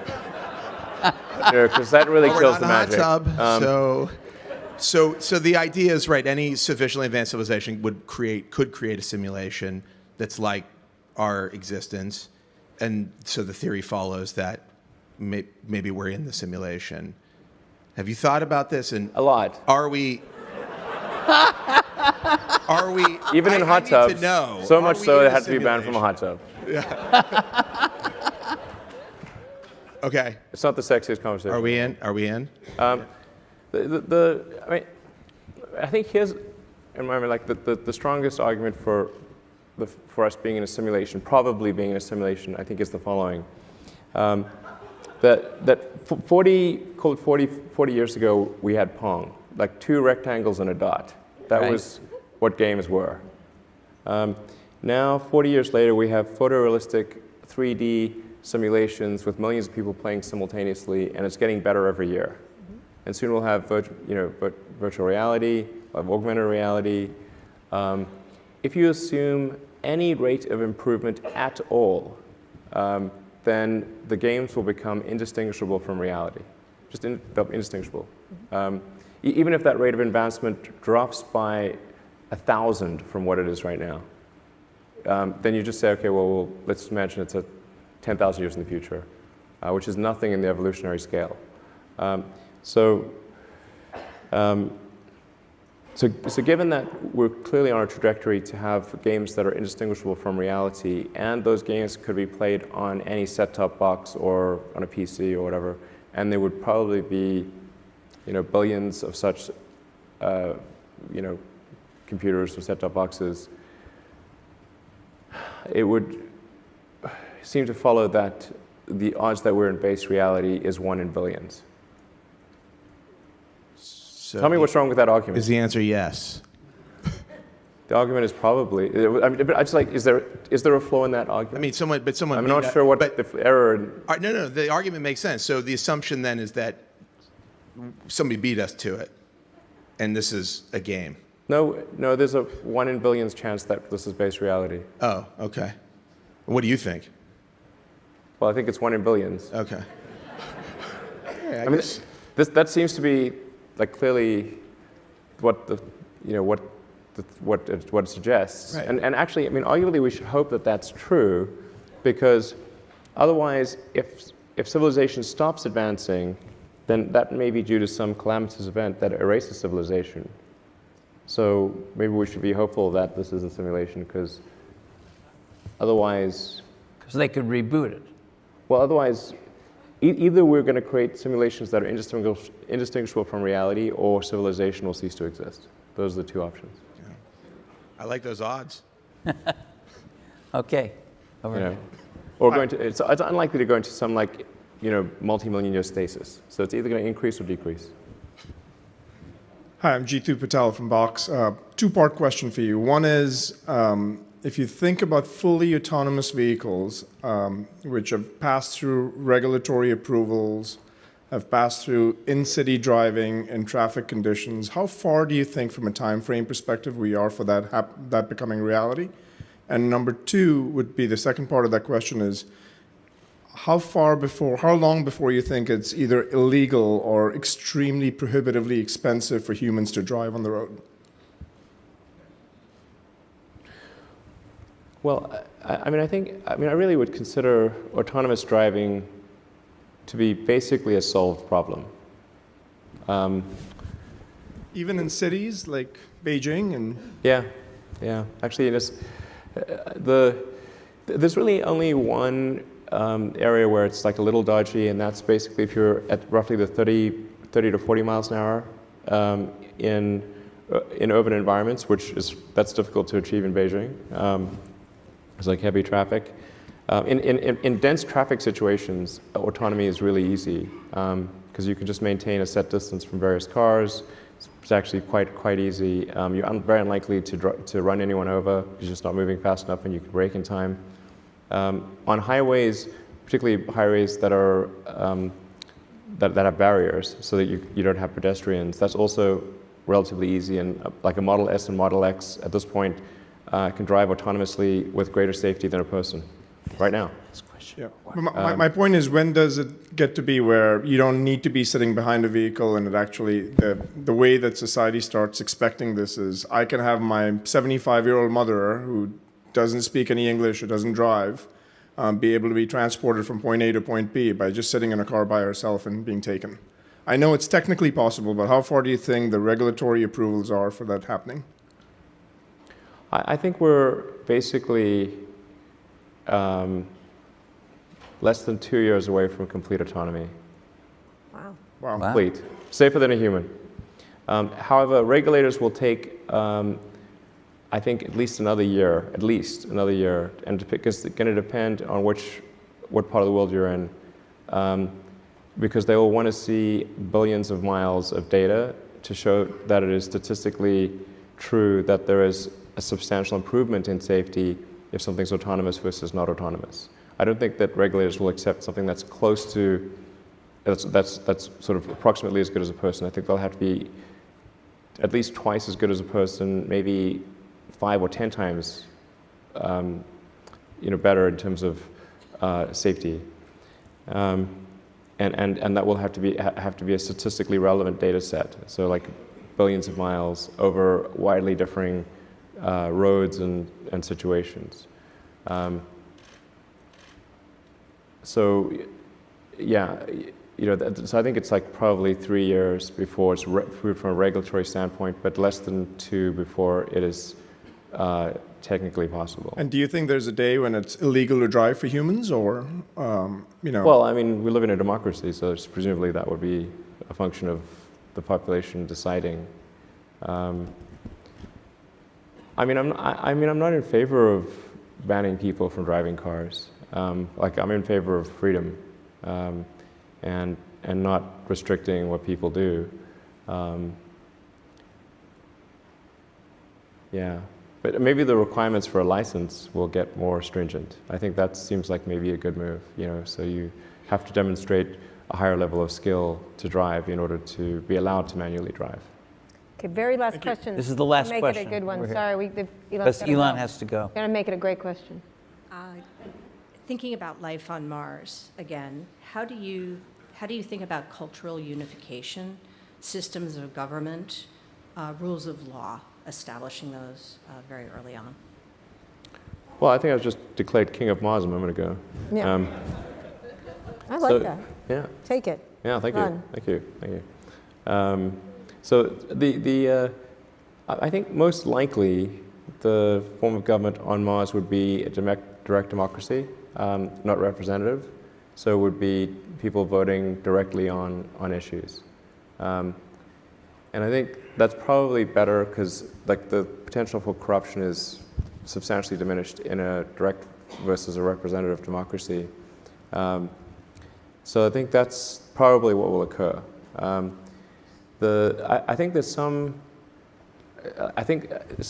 because that really kills the magic. Hot tub, so the idea is right. Any sufficiently advanced civilization could create a simulation that's like our existence, and so the theory follows that maybe we're in the simulation. Have you thought about this? And A lot. are we? Are we? Even in hot I need tubs. to know. So Are much we so in it had to be banned from a hot tub. Okay. It's not the sexiest conversation. Are we in? Are we in? I mean, I think here's, in my mind, like the strongest argument for us being in a simulation, probably being in a simulation, I think is the following. That 40 years ago, we had Pong, like 2 rectangles and a dot. That Right. was what games were. Now, 40 years later, we have photorealistic 3D simulations with millions of people playing simultaneously, and it's getting better every year. And soon we'll have virtual reality, we'll have augmented reality. If you assume any rate of improvement at all, then the games will become indistinguishable from reality. They'll be indistinguishable. Even if that rate of advancement drops by 1,000 from what it is right now, then you just say, okay, well, let's imagine it's 10,000 years in the future, which is nothing in the evolutionary scale. So given that we're clearly on a trajectory to have games that are indistinguishable from reality, and those games could be played on any set-top box or on a PC or whatever, and there would probably be, billions of such, computers or set-top boxes, it would seem to follow that the odds that we're in base reality is 1 in billions. So Tell me what's wrong with that argument. Is the answer yes? The argument is probably. I mean, but I just like, is there a flaw in that argument? I mean, someone. I'm not sure what the error. No. The argument makes sense. So the assumption then is that somebody beat us to it, and this is a game. No. There's a 1 in billions chance that this is base reality. Oh, okay. What do you think? Well, I think it's 1 in billions. Okay. Yeah, I mean, that seems to be like clearly what it suggests. Right. And actually, I mean, arguably, we should hope that that's true, because otherwise, if civilization stops advancing, then that may be due to some calamitous event that erases civilization. So maybe we should be hopeful that this is a simulation, because otherwise, Because they could reboot it. well, otherwise, either we're going to create simulations that are indistinguishable from reality, or civilization will cease to exist. Those are the 2 options. I like those odds. Okay. Over You know, here. or going to, it's unlikely to go into some multi-million year stasis. So it's either going to increase or decrease. Hi, I'm Jeetu Patel from Box. 2-part question for you. One is, if you think about fully autonomous vehicles, which have passed through regulatory approvals, have passed through in-city driving and traffic conditions, how far do you think, from a time frame perspective, we are for that becoming reality? And number 2 would be, the second part of that question is, how long before you think it's either illegal or extremely prohibitively expensive for humans to drive on the road? Well, I really would consider autonomous driving to be basically a solved problem. Even in cities like Beijing and... Yeah. Actually, there's really only one area where it's like a little dodgy, and that's basically if you're at roughly the 30 to 40 miles an hour in urban environments, that's difficult to achieve in Beijing. It's like heavy traffic. In dense traffic situations, autonomy is really easy, because you can just maintain a set distance from various cars. It's actually quite easy. You're very unlikely to run anyone over. You're just not moving fast enough, and you can brake in time. On highways, particularly highways that are that have barriers, so that you don't have pedestrians, that's also relatively easy. And like a Model S and Model X at this point can drive autonomously with greater safety than a person right now. Yeah. My point is, when does it get to be where you don't need to be sitting behind a vehicle, and it actually, the way that society starts expecting this is, I can have my 75-year-old mother who doesn't speak any English or doesn't drive, be able to be transported from point A to point B by just sitting in a car by herself and being taken? I know it's technically possible, but how far do you think the regulatory approvals are for that happening? I think we're basically less than 2 years away from complete autonomy. Wow. Wow. Wow. Complete. Safer than a human. However, regulators will take, I think, at least another year, and because it's going to depend on what part of the world you're in, because they will want to see billions of miles of data to show that it is statistically true that there is a substantial improvement in safety if something's autonomous versus not autonomous. I don't think that regulators will accept something that's close to, that's sort of approximately as good as a person. I think they'll have to be at least twice as good as a person, maybe 5 or 10 times, better in terms of safety, and that will have to be a statistically relevant data set. So like billions of miles over widely differing roads and situations. So yeah, so I think it's like probably 3 years before it's from a regulatory standpoint, but less than 2 before it is technically possible. And do you think there's a day when it's illegal to drive for humans, or, Well, I mean, we live in a democracy, so presumably that would be a function of the population deciding. I'm not in favor of banning people from driving cars. I'm in favor of freedom, and not restricting what people do. Yeah, but maybe the requirements for a license will get more stringent. I think that seems like maybe a good move. So you have to demonstrate a higher level of skill to drive in order to be allowed to manually drive. Okay, very last question. This is the last Make question. it a good one. We're here. Sorry, Because Elon has to go. Gotta make it a great question. Thinking about life on Mars again, how do you think about cultural unification, systems of government, rules of law, establishing those very early on? Well, I think I was just declared king of Mars a moment ago. Yeah. I like that. Yeah. Take it. Yeah, thank Run. you. So I think most likely the form of government on Mars would be a direct democracy, not representative. So it would be people voting directly on issues. And I think that's probably better because the potential for corruption is substantially diminished in a direct versus a representative democracy. So I think that's probably what will occur. I think there's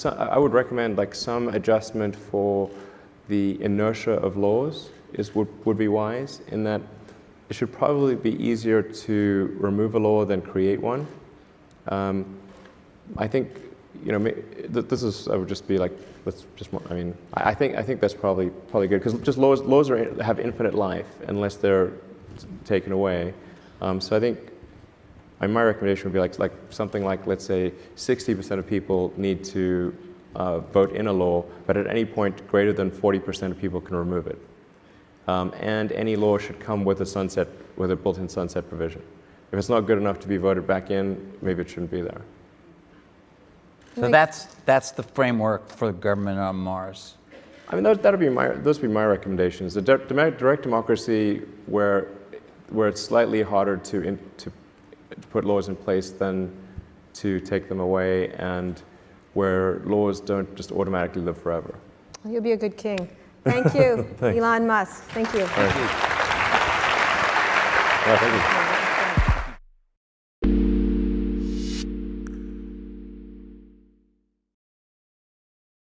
I would recommend some adjustment for the inertia of laws would be wise, in that it should probably be easier to remove a law than create one. I think I would just be I think that's probably good, because just laws have infinite life unless they're taken away. So I think my recommendation would be something like, let's say 60% of people need to vote in a law, but at any point greater than 40% of people can remove it. And any law should come with a built-in sunset provision. If it's not good enough to be voted back in, maybe it shouldn't be there. So that's the framework for government on Mars. I mean, those would be my recommendations. The direct democracy, where it's slightly harder to put laws in place than to take them away, and where laws don't just automatically live forever. You'll be a good king. Thank you, Elon Musk. Thank you. All right. Yeah, thank you.